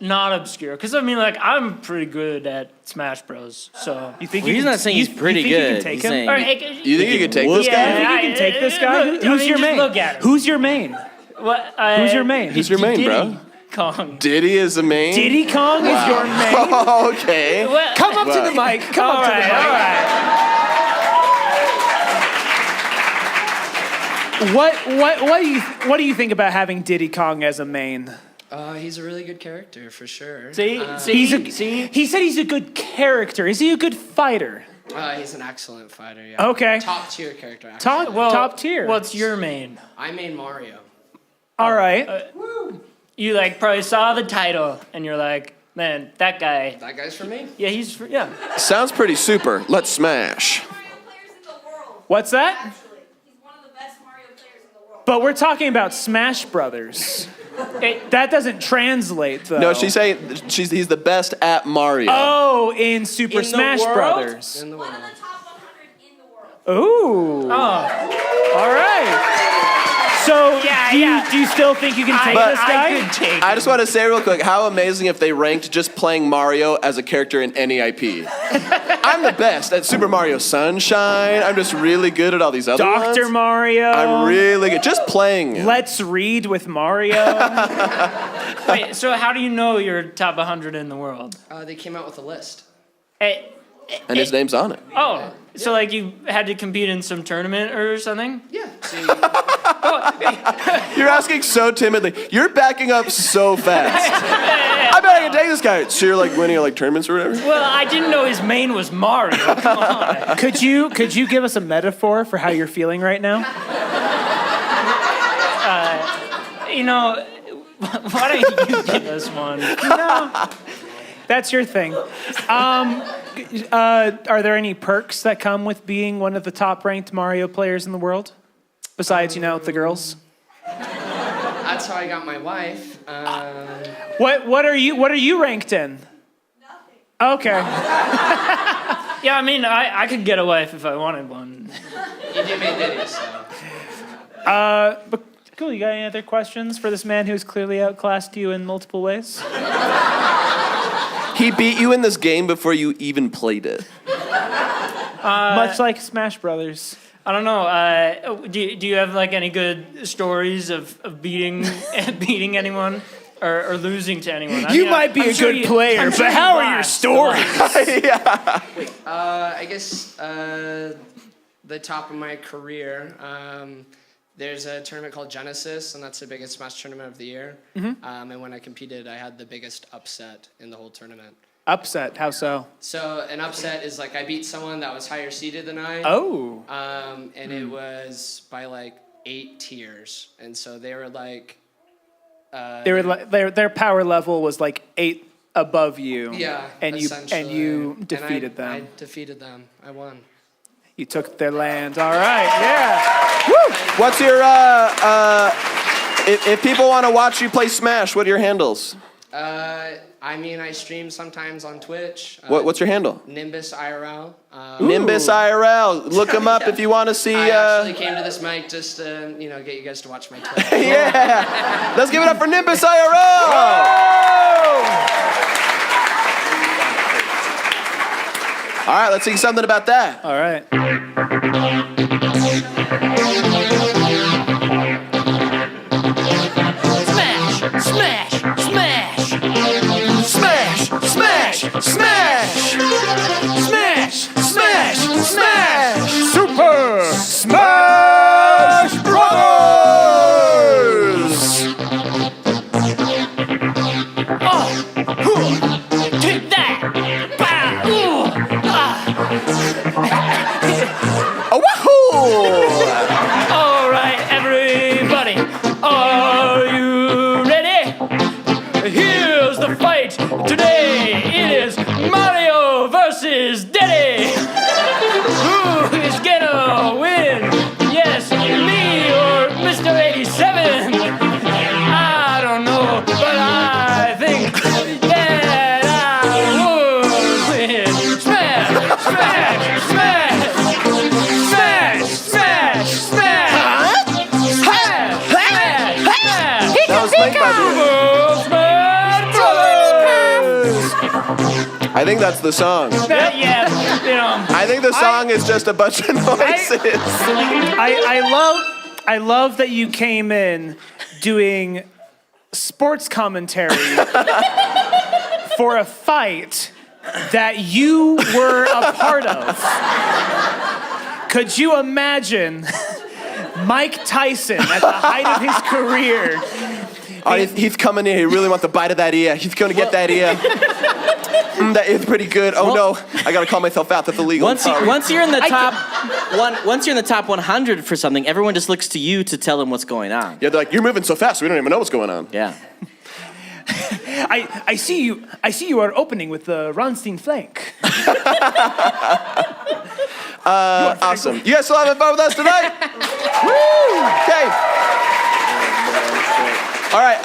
not obscure, because I mean, like, I'm pretty good at Smash Bros. So You think Well, he's not saying he's pretty you think good. You can take He's him? saying- All right, You think you could take this You guy? think you can take this guy? Look, Who's your just main? Look at him. Who's your main? What, Who's your main? Who's your main, Diddy bro? Kong. Diddy is the main? Diddy Kong is your main? Okay. Well, Come up to the mic. Come up to the mic. all right. What do you think about having Diddy Kong as a main? He's a really good character for sure. See, He said he's a good character. Is he a good fighter? He's an excellent fighter. Yeah. Okay. Top tier character. Actually. Top tier. What's your main? I made Mario. All right. You like probably saw the title and you're like, man, that guy. That guy's for me. Yeah, yeah. Sounds pretty super. Let's smash. Mario players in the world. What's that? Actually, he's one of the best Mario players in the world. But we're talking about Smash Brothers. That doesn't translate, though. No, she's saying he's the best at Mario. Oh, in Super In the Smash world? Brothers. In the One world. of the top 100 in the world. Ooh. Oh, All right. So, do you still think you can take But- this guy? I could take. I just want to say real quick, how amazing if they ranked just playing Mario as a character in any IP. I'm the best at Super Mario Sunshine. I'm just really good at all these other ones. Dr. Mario. I'm really good. Just playing him. Let's read with Mario. Wait, so how do you know you're top 100 in the world? They came out with a list. Hey, And his name's on it. oh, so like you had to compete in some tournament or something? Yeah. So You're asking so timidly. You're backing up so fast. I bet I can take this guy. So you're like winning like tournaments or whatever? Well, I didn't know his main was Mario. Come on. Could you give us a metaphor for how you're feeling right now? You know, why don't you give us one? No. That's your thing. Are there any perks that come with being one of the top-ranked Mario players in the world? Besides, the girls. that's how I got my wife. What are you ranked in? Nothing. Okay. Yeah, I mean, I could get a wife if I wanted one. You do make Diddy, so. But cool. You got any other questions for this man who's clearly outclassed you in multiple ways? He beat you in this game before you even played it. Much like Smash Brothers. I don't know. Do you have like any good stories of beating anyone or losing to anyone? You might be a good player, but how are your stories? I guess the top of my career. There's a tournament called Genesis, and that's the biggest Smash tournament of the year. And when I competed, I had the biggest upset in the whole tournament. Upset? How so? So an upset is like I beat someone that was higher seeded than I. Oh. And it was by like 8 tiers, and so they were like. Their power level was like 8 above you. Yeah. And you defeated them. I defeated them. I won. You took their land. All right. Yeah. What's your, if people want to watch you play Smash, what are your handles? I mean, I stream sometimes on Twitch. What's your handle? Nimbus IRL. Nimbus IRL. Look him up if you want to see. I actually came to this mic just to, get you guys to watch my Twitch. Yeah. Let's give it up for Nimbus IRL. All right, let's see something about that. All right. Smash! Smash! Smash! Smash! Smash! Smash! Smash! Smash! Smash! Super Smash Brothers! Take that! Bah! Ooh! Oh, wahoo! All right, everybody, are you ready? Here's the fight today. It is Mario versus Diddy. Who is gonna win? Yes, me or Mr. 87? I don't know, but I think that I would win. Smash! Smash! Smash! Smash! Smash! Smash! Smash! Smash! That was Mike, by the way. I think that's the song. Yeah, I think the song is just a bunch of noises. I love that you came in doing sports commentary for a fight that you were a part of. Could you imagine Mike Tyson at the height of his career? Oh, he's coming in. He really wants the bite of that ear. He's going to get that ear. That is pretty good. Oh no, I got to call myself out. That's illegal. Once you're in the top 100 for something, everyone just looks to you to tell them what's going on. Yeah, they're like, you're moving so fast, we don't even know what's going on. Yeah. I see you are opening with the Ronstein flank. Awesome. You guys still having fun with us tonight? Woo! Okay. All right.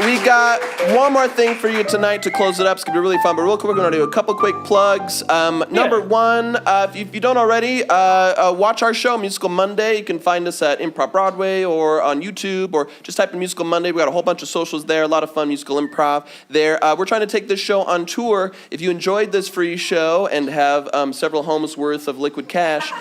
We got one more thing for you tonight to close it up. It's gonna be really fun, but real quick, we're gonna do a couple quick plugs. Number one, if you don't already, watch our show, Musical Monday. You can find us at ImprovBroadway or on YouTube, or just type in Musical Monday. We got a whole bunch of socials there, a lot of fun musical improv there. We're trying to take this show on tour. If you enjoyed this free show and have several homes worth of liquid cash,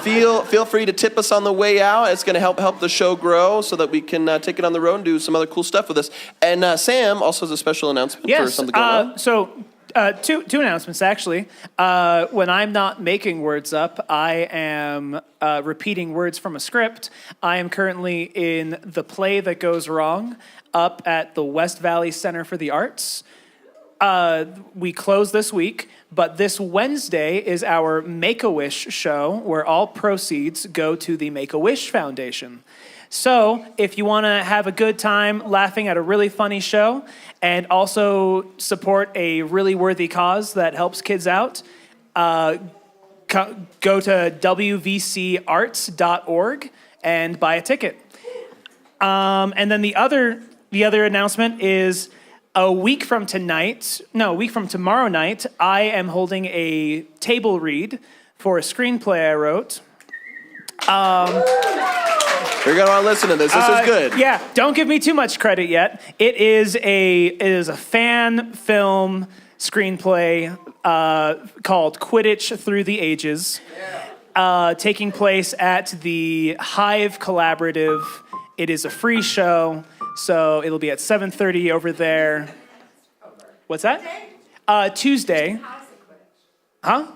feel free to tip us on the way out. It's gonna help the show grow so that we can take it on the road and do some other cool stuff with us. And Sam also has a special announcement for something going on. So two announcements, actually. When I'm not making words up, I am repeating words from a script. I am currently in The Play That Goes Wrong up at the West Valley Center for the Arts. We close this week, but this Wednesday is our Make-A-Wish show where all proceeds go to the Make-A-Wish Foundation. So if you want to have a good time laughing at a really funny show and also support a really worthy cause that helps kids out, go to wvcarts.org and buy a ticket. And then the other announcement is a week from tomorrow night, I am holding a table read for a screenplay I wrote. You're gonna want to listen to this. This is good. Yeah, don't give me too much credit yet. It is a fan film screenplay called Quidditch Through the Ages, taking place at the Hive Collaborative. It is a free show, so it'll be at 7:30 over there. What's that? Tuesday. Huh?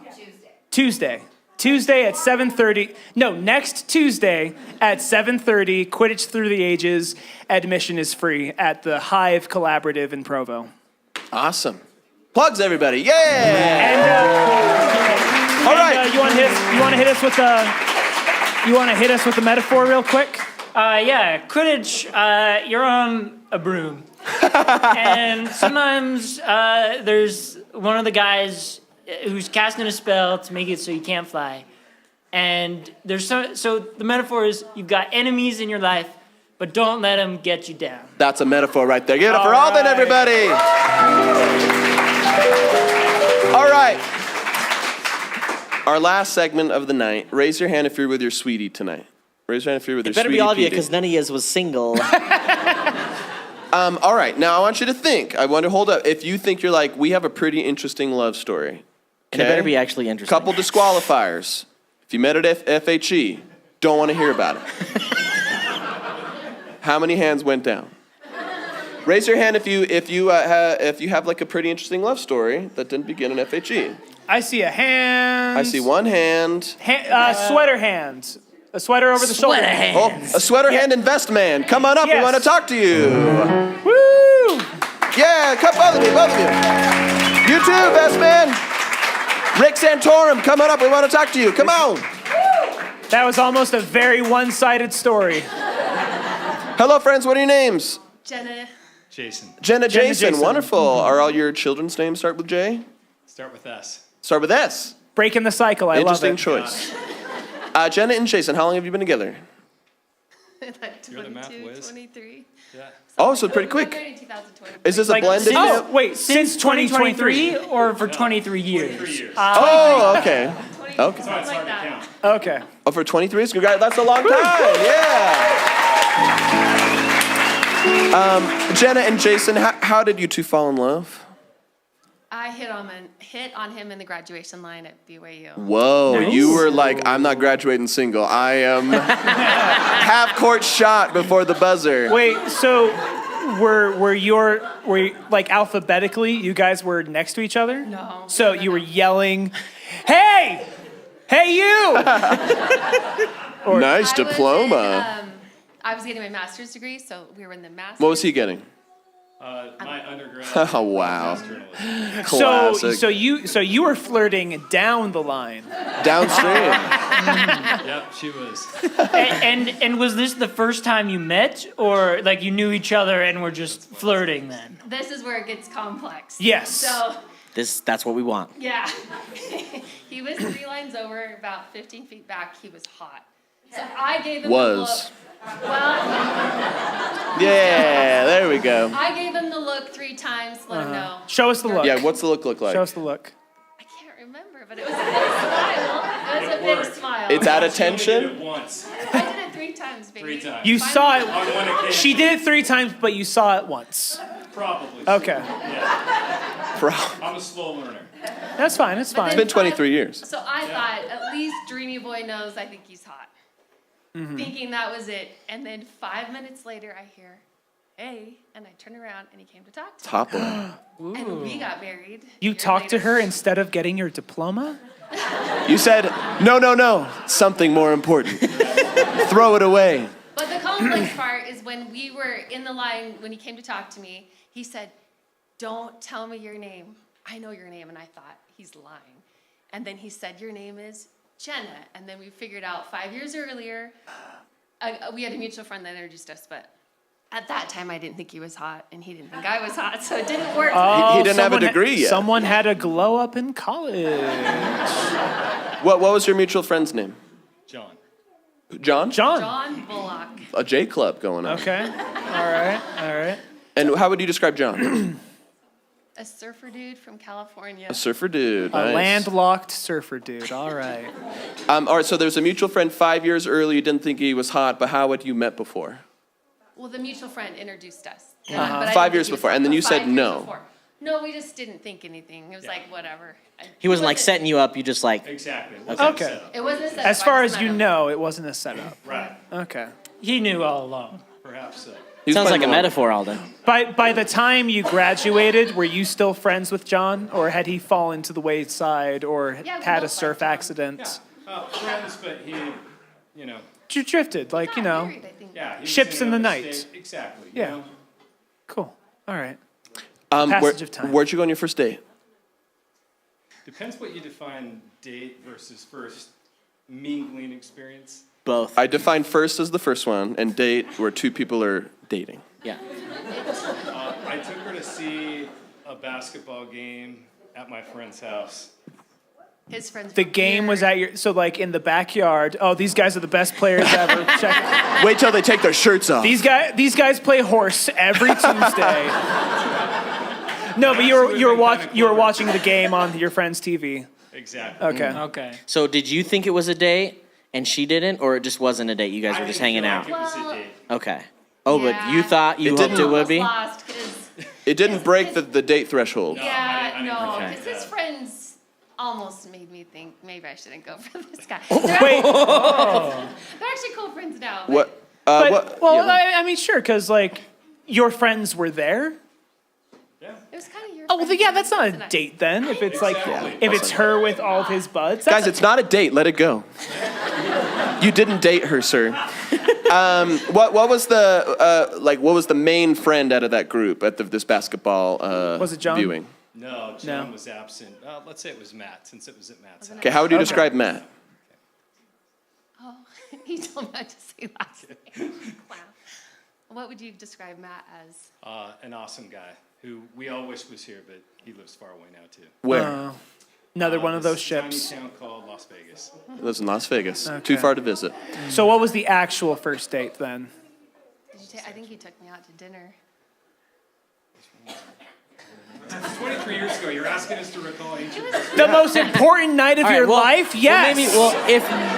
Tuesday. Tuesday at 7:30. No, next Tuesday at 7:30, Quidditch Through the Ages. Admission is free at the Hive Collaborative in Provo. Awesome. Plugs, everybody. Yeah! And, all right. You want to hit us with the metaphor real quick? Yeah, Quidditch, you're on a broom. And sometimes there's one of the guys who's casting a spell to make it so you can't fly. And there's so the metaphor is you've got enemies in your life but don't let them get you down. That's a metaphor right there. Give it up for Alden, everybody. All right. Our last segment of the night. Raise your hand if you're with your sweetie tonight. Raise your hand if you're with your It better sweetie. be all of you PD. because none of you was single. All right, now I want you to think. I want to hold up. If you think you're like, we have a pretty interesting love story. And it better be actually interesting. Couple disqualifiers. If you met at FHE, don't want to hear about it. How many hands went down? Raise your hand if you have like a pretty interesting love story that didn't begin in FHE. I see a hand. I see one hand. Sweater hand. A sweater over the shoulder. Sweater hand. Oh, a sweater hand invest man. Come on up. Yes. We want to talk to you. Woo! Yeah, come both of you. You too, best man. Rick Santorum, come on up. We want to talk to you. Come on. That was almost a very one-sided story. Hello, friends. What are your names? Jenna. Jason. Jenna, Jason. Jason. Wonderful. Are all your children's names start with J? Start with S. Start with S. Breaking the cycle. I love Interesting it. choice. Jenna and Jason, how long have you been together? Like You're the math 22, whiz. 23. Yeah. Oh, so pretty quick. Married in 2020. Is this a blended? Oh, wait, since 2023? Or for 23 years? 3 years. Oh, okay. Okay. Something like that. Okay. Oh, for 23 years? Congrats. That's a long time. Yeah. Jenna and Jason, how did you two fall in love? I hit on him in the graduation line at BYU. Whoa, you were like, I'm not graduating single. I am half court shot before the buzzer. Wait, so were you like alphabetically, you guys were next to each other? No. So you were yelling, hey! Hey, you! Nice diploma. I was getting my master's degree, so we were in the master's. What was he getting? My undergrad. Oh, wow. Journalism. Classic. So you were flirting down the line. Downstream. Yep, she was. And was this the first time you met, or like you knew each other and were just flirting then? This is where it gets complex. Yes. So, That's what we want. yeah. He was 3 lines over, about 15 feet back. He was hot. So I gave him the look. Well, Yeah, there we go. I gave him the look 3 times, let him know. Show us the look. Yeah, what's the look like? Show us the look. I can't remember, but it was a big smile. It was a big smile. It's at She only did attention? it once. I did it 3 times, baby. 3 times. You saw it. On one occasion. She did it 3 times, but you saw it once. Probably. Okay. I'm a slow learner. That's fine. It's fine. It's been 23 years. So I thought, at least Dreamy Boy knows I think he's hot. Thinking that was it. And then 5 minutes later, I hear, hey, and I turn around and he came to talk to me. Top one. And we got married. a You year talked to later. her instead of getting your diploma? You said, no, something more important. Throw it away. But the complex part is when we were in the line, when he came to talk to me, he said, don't tell me your name. I know your name. And I thought, he's lying. And then he said, your name is Jenna. And then we figured out 5 years earlier, we had a mutual friend that introduced us, but at that time I didn't think he was hot and he didn't think I was hot, so it didn't work. He didn't have a degree yet. Someone had a glow up in college. What was your mutual friend's name? John. John? John Bullock. A J Club going on. Okay. All right. And how would you describe John? A surfer dude from California. A surfer dude. A Nice. landlocked surfer dude. All right. All right, so there's a mutual friend 5 years early. You didn't think he was hot, but how had you met before? Well, the mutual friend introduced us. Uh-huh. But I didn't 5 think years he was before, hot, and then but you said 5 years no. before. No, we just didn't think anything. It was like, whatever. He wasn't like setting you up. You just like. Exactly. Okay. It wasn't a setup. As far I as just you met him. know, it wasn't a setup. Right. Okay. He knew all along. Perhaps so. He was Sounds like playing a along. metaphor, Alden. By the time you graduated, were you still friends with John, or had he fallen to the wayside, or Yeah, we had a both surf liked John. accident? Friends, but he, You drifted, like, Got you know. married, I think. yeah. He was Ships in in the another night. state. Exactly. Yeah. You know? Cool. All right. Passage of time. Where'd you go on your first date? Depends what you define date versus first mingling experience. Both. I define first as the first one, and date where 2 people are dating. Yeah. I took her to see a basketball game at my friend's house. His friends. The were game was weird. at your, so like in the backyard. Oh, these guys are the best players ever. Check. Wait till they take their shirts off. These guys play horse every Tuesday. No, but you were watching the game on your friend's TV. Exactly. Okay. Okay. So did you think it was a date and she didn't, or it just wasn't a date? You guys were just hanging out. It was a date. Okay. Oh, but you Yeah. thought you It hoped didn't- it would be? Lost 'cause- It didn't break the date threshold. yeah, I didn't no, think because that. his friends almost made me think maybe I shouldn't go for this guy. Wait. They're actually cool friends now. but- What? But, What? well, yeah. I mean, sure, because like your friends were there. It was kind of your. Oh, well, friend yeah, and that's not a tonight. date then. If it's like, Exactly. if it's her with all of his buds. Guys, it's not a date. Let it go. You didn't date her, sir. What was the what was the main friend out of that group at this basketball Was it John? viewing? No, John No. was absent. Let's say it was Matt, since it was at Matt's house. Okay, how would you describe Matt? Oh, he told me not to say last name. Wow. What would you describe Matt as? An awesome guy who we all wish was here, but he lives far away now too. Where? Another one of This those ships. Tiny town called Las Vegas. He lives in Las Vegas. Okay. Too far to visit. So what was the actual first date then? I think he took me out to dinner. 23 years ago, you're asking us to recall ancient. The most important night of All right, your well- life? Yes.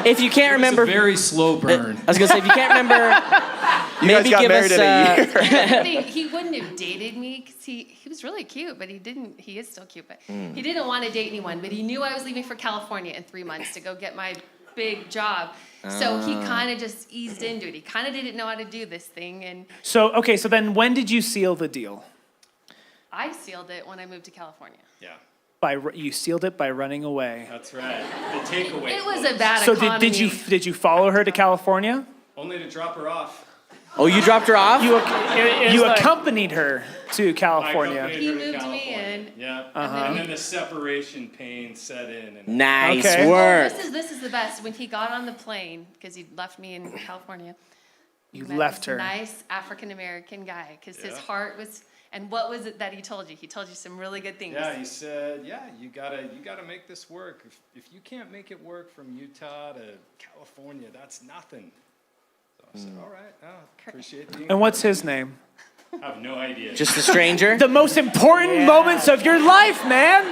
If you can't remember, very slow burn. I was gonna say if you can't remember, You guys maybe got give married us. in a year. The thing, he wouldn't have dated me because he was really cute, but he is still cute, but he didn't want to date anyone, but he knew I was leaving for California in 3 months to go get my big job. So he kind of just eased into it. He kind of didn't know how to do this thing, and So, okay, so then when did you seal the deal? I sealed it when I moved to California. Yeah, You sealed it by running away. that's right. The takeaway. It was clothes. a bad So economy. did you follow her to California? Only to drop her off. Oh, you dropped her off. You like- accompanied her to California. I accompanied He her to moved me California. in. Yeah. Uh-huh. And then the separation pain set in. And Nice Okay. work. This is the best. When he got on the plane, because he'd left me in California. You met left this her. Nice African American guy, because his Yeah. heart was. And what was it that he told you? He told you some really good things. yeah, he said, you gotta make this work. If you can't make it work from Utah to California, that's nothing. So I said, all right, appreciate being. And what's his name? I have no idea. Just a stranger. The most important moments of your life, man.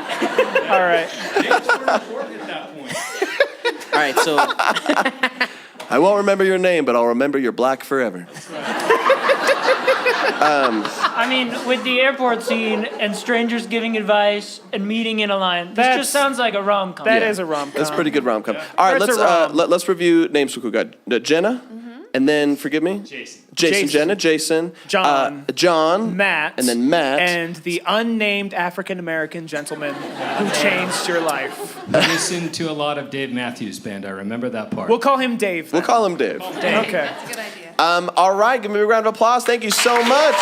All right. Names were important at that point. All right, so I won't remember your name, but I'll remember you're black forever. I mean, with the airport scene and strangers giving advice and meeting in a line, this That's- just sounds like a rom-com. That is a rom-com. That's pretty good rom-com. All right, That's let's a rom. let's review names we got. Jenna, and then forgive me. Jason. Jason, Jenna, Jason, John. John, Matt. and then Matt. And the unnamed African American gentleman who changed your life. Listen to a lot of Dave Matthews Band. I remember that part. We'll call him Dave. We'll then. call him Dave. Okay. That's a good idea. All right, give me a round of applause. Thank you so much.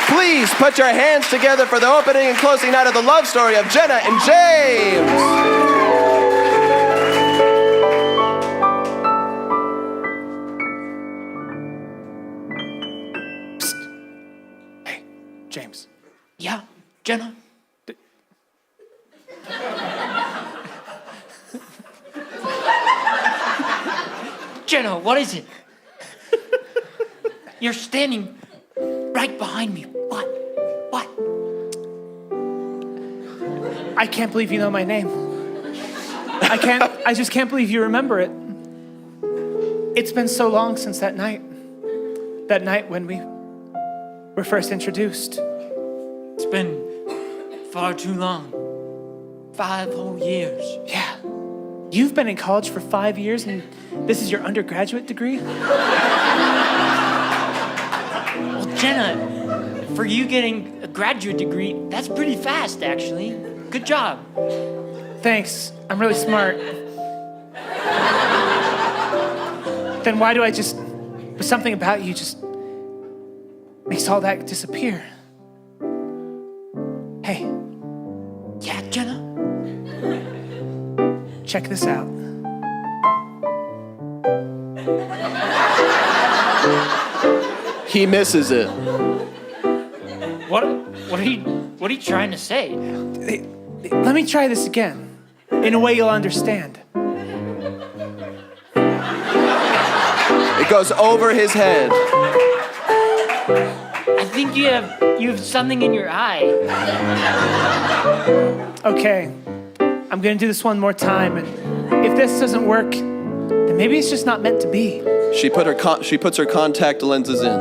Please put your hands together for the opening and closing night of the love story of Jenna and James. James. Yeah, Jenna. Jenna, what is it? You're standing right behind me. What? What? I can't believe you know my name. I just can't believe you remember it. It's been so long since that night. That night when we were first introduced. It's been far too long. 5 whole years. Yeah. You've been in college for 5 years and this is your undergraduate degree? Well, Jenna, for you getting a graduate degree, that's pretty fast, actually. Good job. Thanks. I'm really smart. Then why do I just, but something about you just makes all that disappear? Hey, Yeah, Jenna. check this out. He misses it. What are you trying to say? Let me try this again. in a way you'll understand. It goes over his head. I think you have something in your eye. Okay, I'm gonna do this one more time, and if this doesn't work, then maybe it's just not meant to be. She puts her contact lenses in.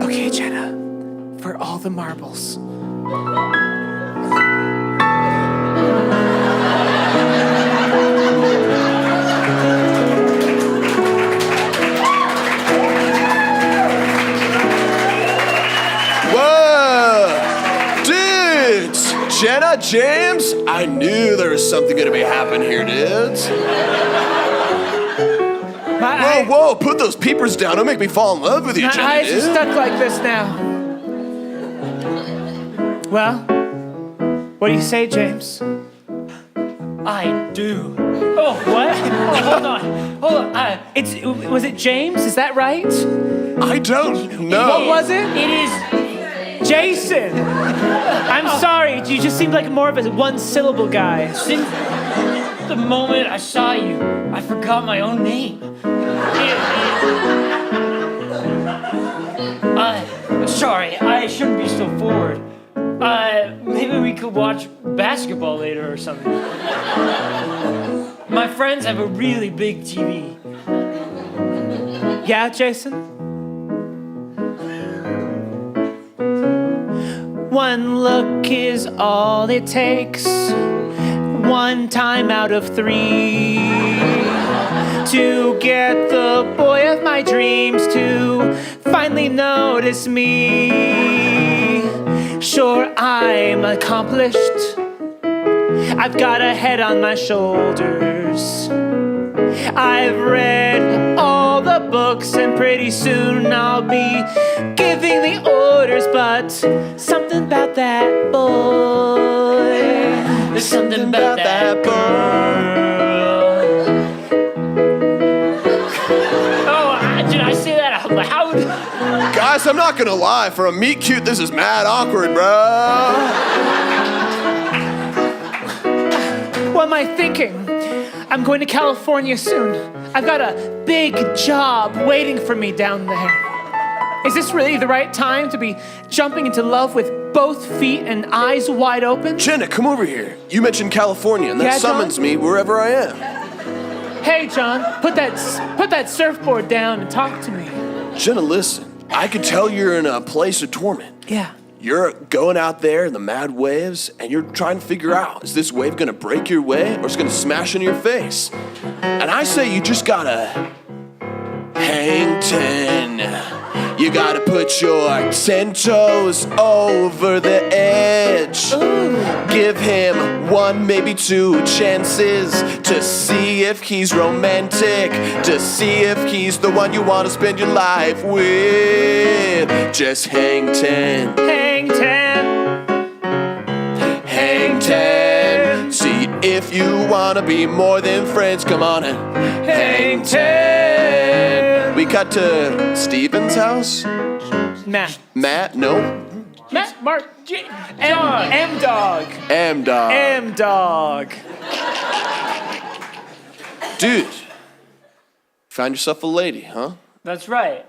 Okay, Jenna, for all the marbles. Jenna, James, I knew there was something gonna be happening here, dudes. Whoa, put those peepers down. Don't make me fall in love with you, Jenna. My eyes are stuck like this now. Well, what do you say, James? I do. Oh, what? Oh, hold on. Was it James? Is that right? I don't know. What was it? It is Jason. I'm sorry. You just seemed like more of a one-syllable guy. Since the moment I saw you, I forgot my own name. Sorry, I shouldn't be so forward. Maybe we could watch basketball later or something. My friends have a really big TV. Yeah, Jason? One look is all it takes. One time out of 3 to get the boy of my dreams to finally notice me. Sure, I'm accomplished. I've got a head on my shoulders. I've read all the books and pretty soon I'll be giving the orders, but something about that boy. There's something about that girl. Oh, did I say that out loud? Guys, I'm not gonna lie. For a meet cute, this is mad awkward, bro. What am I thinking? I'm going to California soon. I've got a big job waiting for me down there. Is this really the right time to be jumping into love with both feet and eyes wide open? Jenna, come over here. You mentioned California, and that summons me wherever I am. Hey, John, put that surfboard down and talk to me. Jenna, listen. I could tell you're in a place of torment. Yeah. You're going out there in the mad waves, and you're trying to figure out, is this wave gonna break your way, or is it gonna smash into your face? And I say you just gotta hang 10. You gotta put your 10 toes over the edge. Ooh. Give him 1, maybe 2 chances to see if he's romantic, to see if he's the one you wanna spend your life with. Just hang 10. Hang 10. Hang 10. See if you wanna be more than friends. Come on and hang 10. We cut to Steven's house. Matt. No. Matt, Mark, M-Dog. M-Dog. M-Dog. Dude, found yourself a lady, huh? That's right.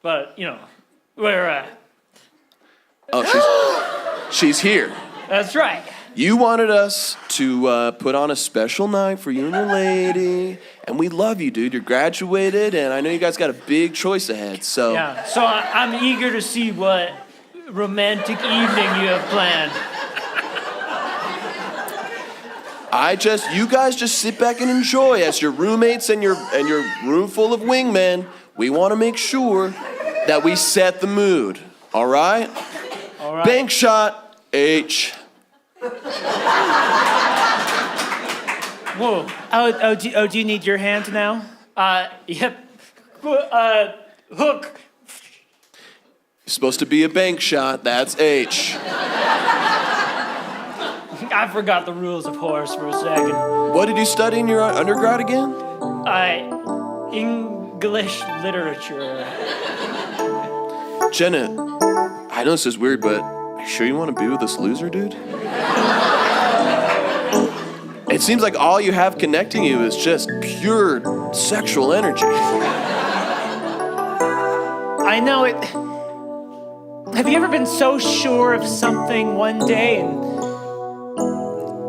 But, you know, we're, Oh, she's here. That's right. You wanted us to put on a special night for you and your lady, and we love you, dude. You're graduated, and I know you guys got a big choice ahead, so... Yeah, so I'm eager to see what romantic evening you have planned. You guys just sit back and enjoy as your roommates and your room full of wingmen. We want to make sure that we set the mood, all right? All right. Bank shot, H. Whoa. Do you need your hand now? Yep. Hook. You're supposed to be a bank shot, that's H. I forgot the rules of horse for a second. What did you study in your undergrad again? English literature. Jenna, I I know this is weird, but are you sure you want to be with this loser, dude? It seems like all you have connecting you is just pure sexual energy. I know it. Have you ever been so sure of something one day and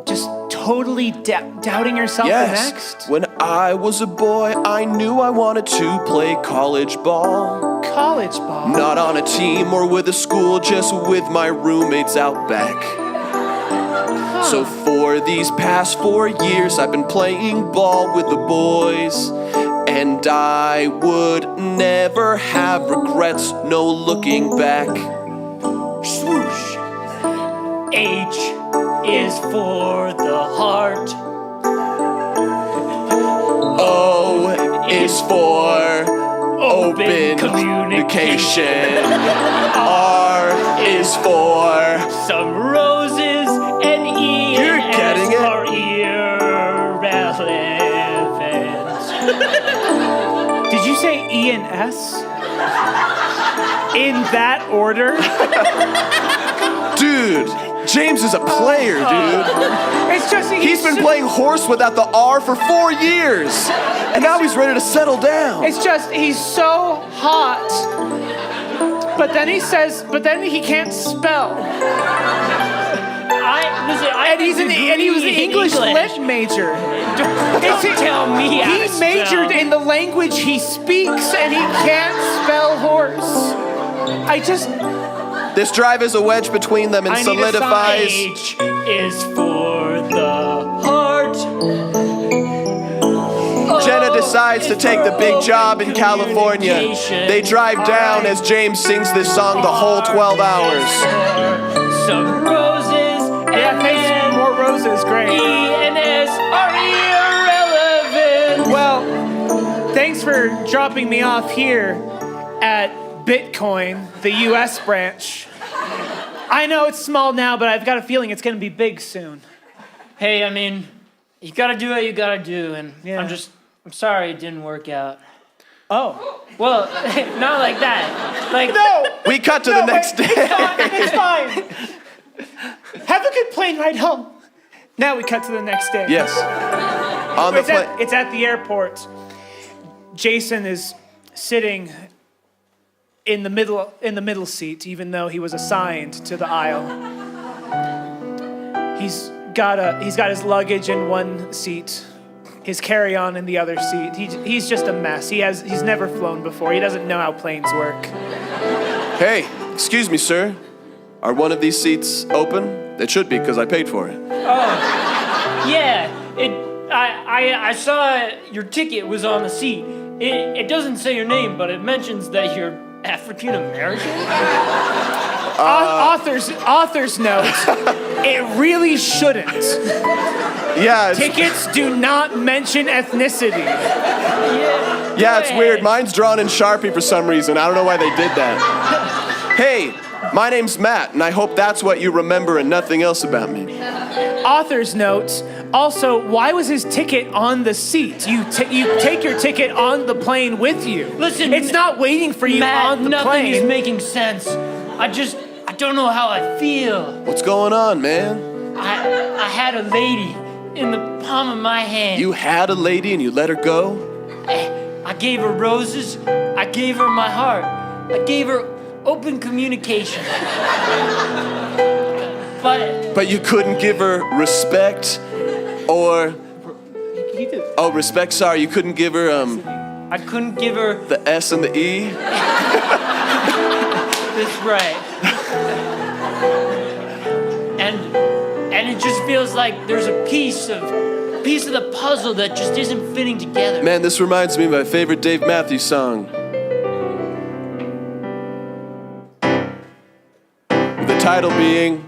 just totally doubting yourself the next? When I was a boy, I knew I wanted to play college ball. College ball? Not on a team or with a school, just with my roommates out back. So for these past 4 years, I've been playing ball with the boys. And I would never have regrets, no looking back. Swoosh. H is for the heart. O is for open communication. R is for some roses, and E You're and getting S it. are irrelevant. Did you say E and S? In that order? Dude, James is a player, dude. It's just He's been playing horse without the R for 4 years. And now he's ready to settle down. It's just, he's so hot. But then he can't spell. And he was an English lit major. Don't tell me how to He majored spell. in the language he speaks and he can't spell horse. This drive is a wedge between them and I need a solidifies. H is for the heart. Jenna decides to take the big job in California. They drive down as James sings this song the whole 12 hours. Some roses, and then more roses, great. E and S are irrelevant. Well, thanks for dropping me off here at Bitcoin, the US branch. I know it's small now, but I've got a feeling it's going to be big soon. Hey, I mean, you gotta do what you gotta do, and Yeah. I'm sorry it didn't work out. Oh. Well, not like that. Like, No! We cut to the next day. It's fine. Have a good plane ride home. Now we cut to the next day. Yes. On the plane. It's at the airport. Jason is sitting in the middle seat, even though he was assigned to the aisle. He's got his luggage in one seat, his carry-on in the other seat. He's just a mess. He's never flown before. He doesn't know how planes work. Hey, excuse me, sir. Are one of these seats open? It should be, because I paid for it. yeah, I saw your ticket was on the seat. It doesn't say your name, but it mentions that you're African American. Author's note. It really shouldn't. Yeah. Tickets do not mention ethnicity. Yeah, it's weird. Mine's drawn in Sharpie for some reason. I don't know why they did that. Hey, my name's Matt, and I hope that's what you remember and nothing else about me. Author's notes. Also, why was his ticket on the seat? You take your ticket on the plane with you. Listen, it's not waiting for you Matt, on the nothing plane. is making sense. I don't know how I feel. What's going on, man? I had a lady in the palm of my hand. You had a lady and you let her go? I gave her roses. I gave her my heart. I gave her open communication. But you couldn't give her respect or... Oh, respect, sorry. You couldn't give her, I couldn't give her... the S and the E? That's right. And it just feels like there's a piece of the puzzle that just isn't fitting together. Man, this reminds me of my favorite Dave Matthews song. The title being,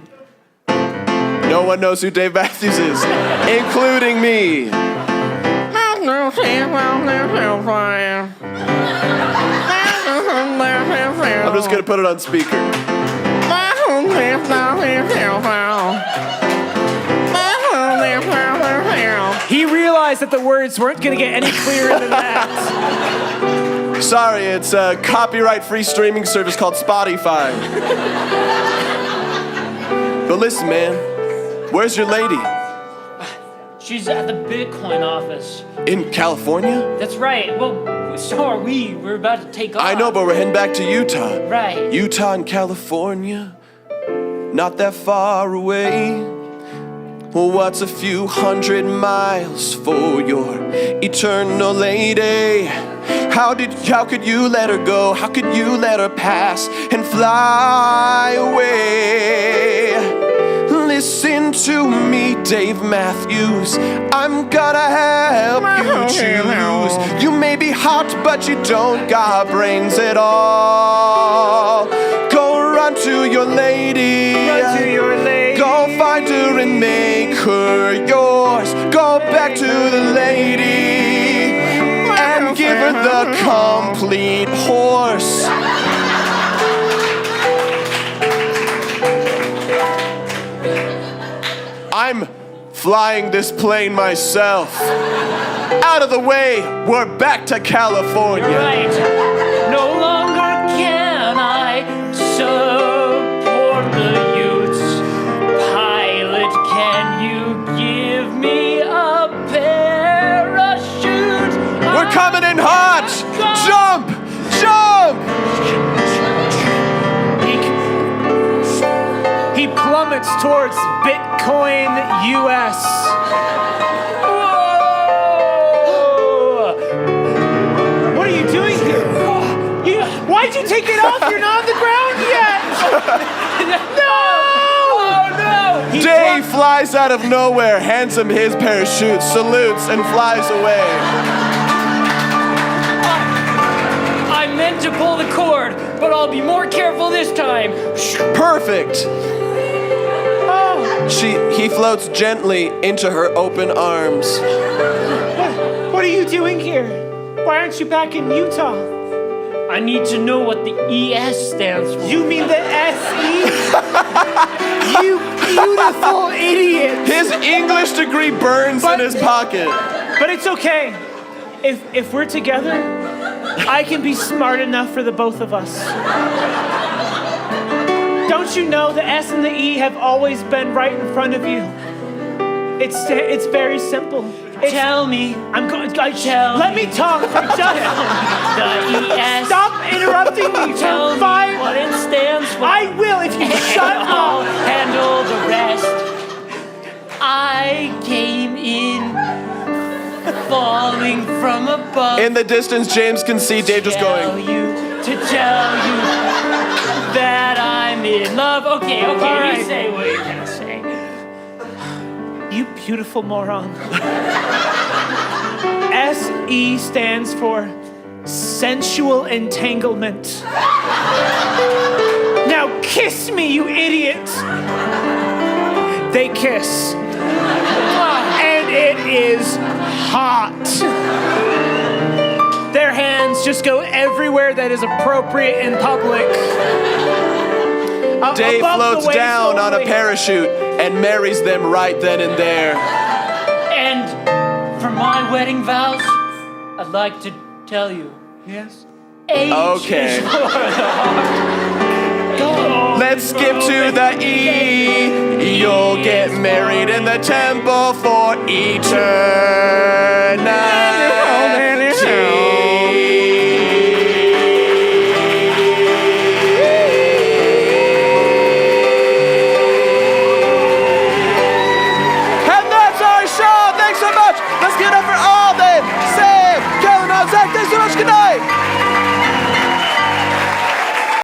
no one knows who Dave Matthews is, including me. I'm just gonna put it on speaker. He realized that the words weren't gonna get any clearer than that. Sorry, it's a copyright-free streaming service called Spotify. But listen, man, where's your lady? She's at the Bitcoin office. In California? That's right. Well, so are we. We're about to take off. I know, but we're heading back to Utah. Right. Utah and California, not that far away. Well, what's a few hundred miles for your eternal lady? How could you let her go? How could you let her pass and fly away? Listen to me, Dave Matthews. I'm gonna help you choose. You may be hot, but you don't got brains at all. Go run to your lady. Run to your lady. Go find her and make her yours. Go back to the lady and give her the complete horse. I'm flying this plane myself. Out of the way, we're back to California. Right. No longer can I support the Utes. Pilot, can you give me a parachute? We're coming in hot! Jump! Jump! He plummets towards Bitcoin US. Whoa! What are you doing here? Why'd you take it off? You're not on the ground yet! No! Oh no! Dave flies out of nowhere, hands him his parachute, salutes, and flies away. I meant to pull the cord, but I'll be more careful this time. Perfect! He floats gently into her open arms. What are you doing here? Why aren't you back in Utah? I need to know what the ES stands for. You mean the SE? You beautiful idiot! His English degree burns in his pocket. But it's okay. If we're together, I can be smart enough for the both of us. Don't you know the S and the E have always been right in front of you? It's very simple. Tell me. Let me talk for just the ES. Stop interrupting me. Tell me what it stands for. I will if you shut I'll up. handle the rest. I came in falling from above. In the distance, James can see Dave just going. To tell you that I'm in love. Okay, All right. you say what you're gonna say. You beautiful moron. SE stands for sensual entanglement. Now kiss me, you idiot. They kiss. And it is hot. Their hands just go everywhere that is appropriate in public. Dave Above the floats waist down on a only. parachute and marries them right then and there. And for my wedding vows, I'd like to tell you. Yes? H Okay. is for the heart. Let's skip to the E. You'll get married in the temple for eternity.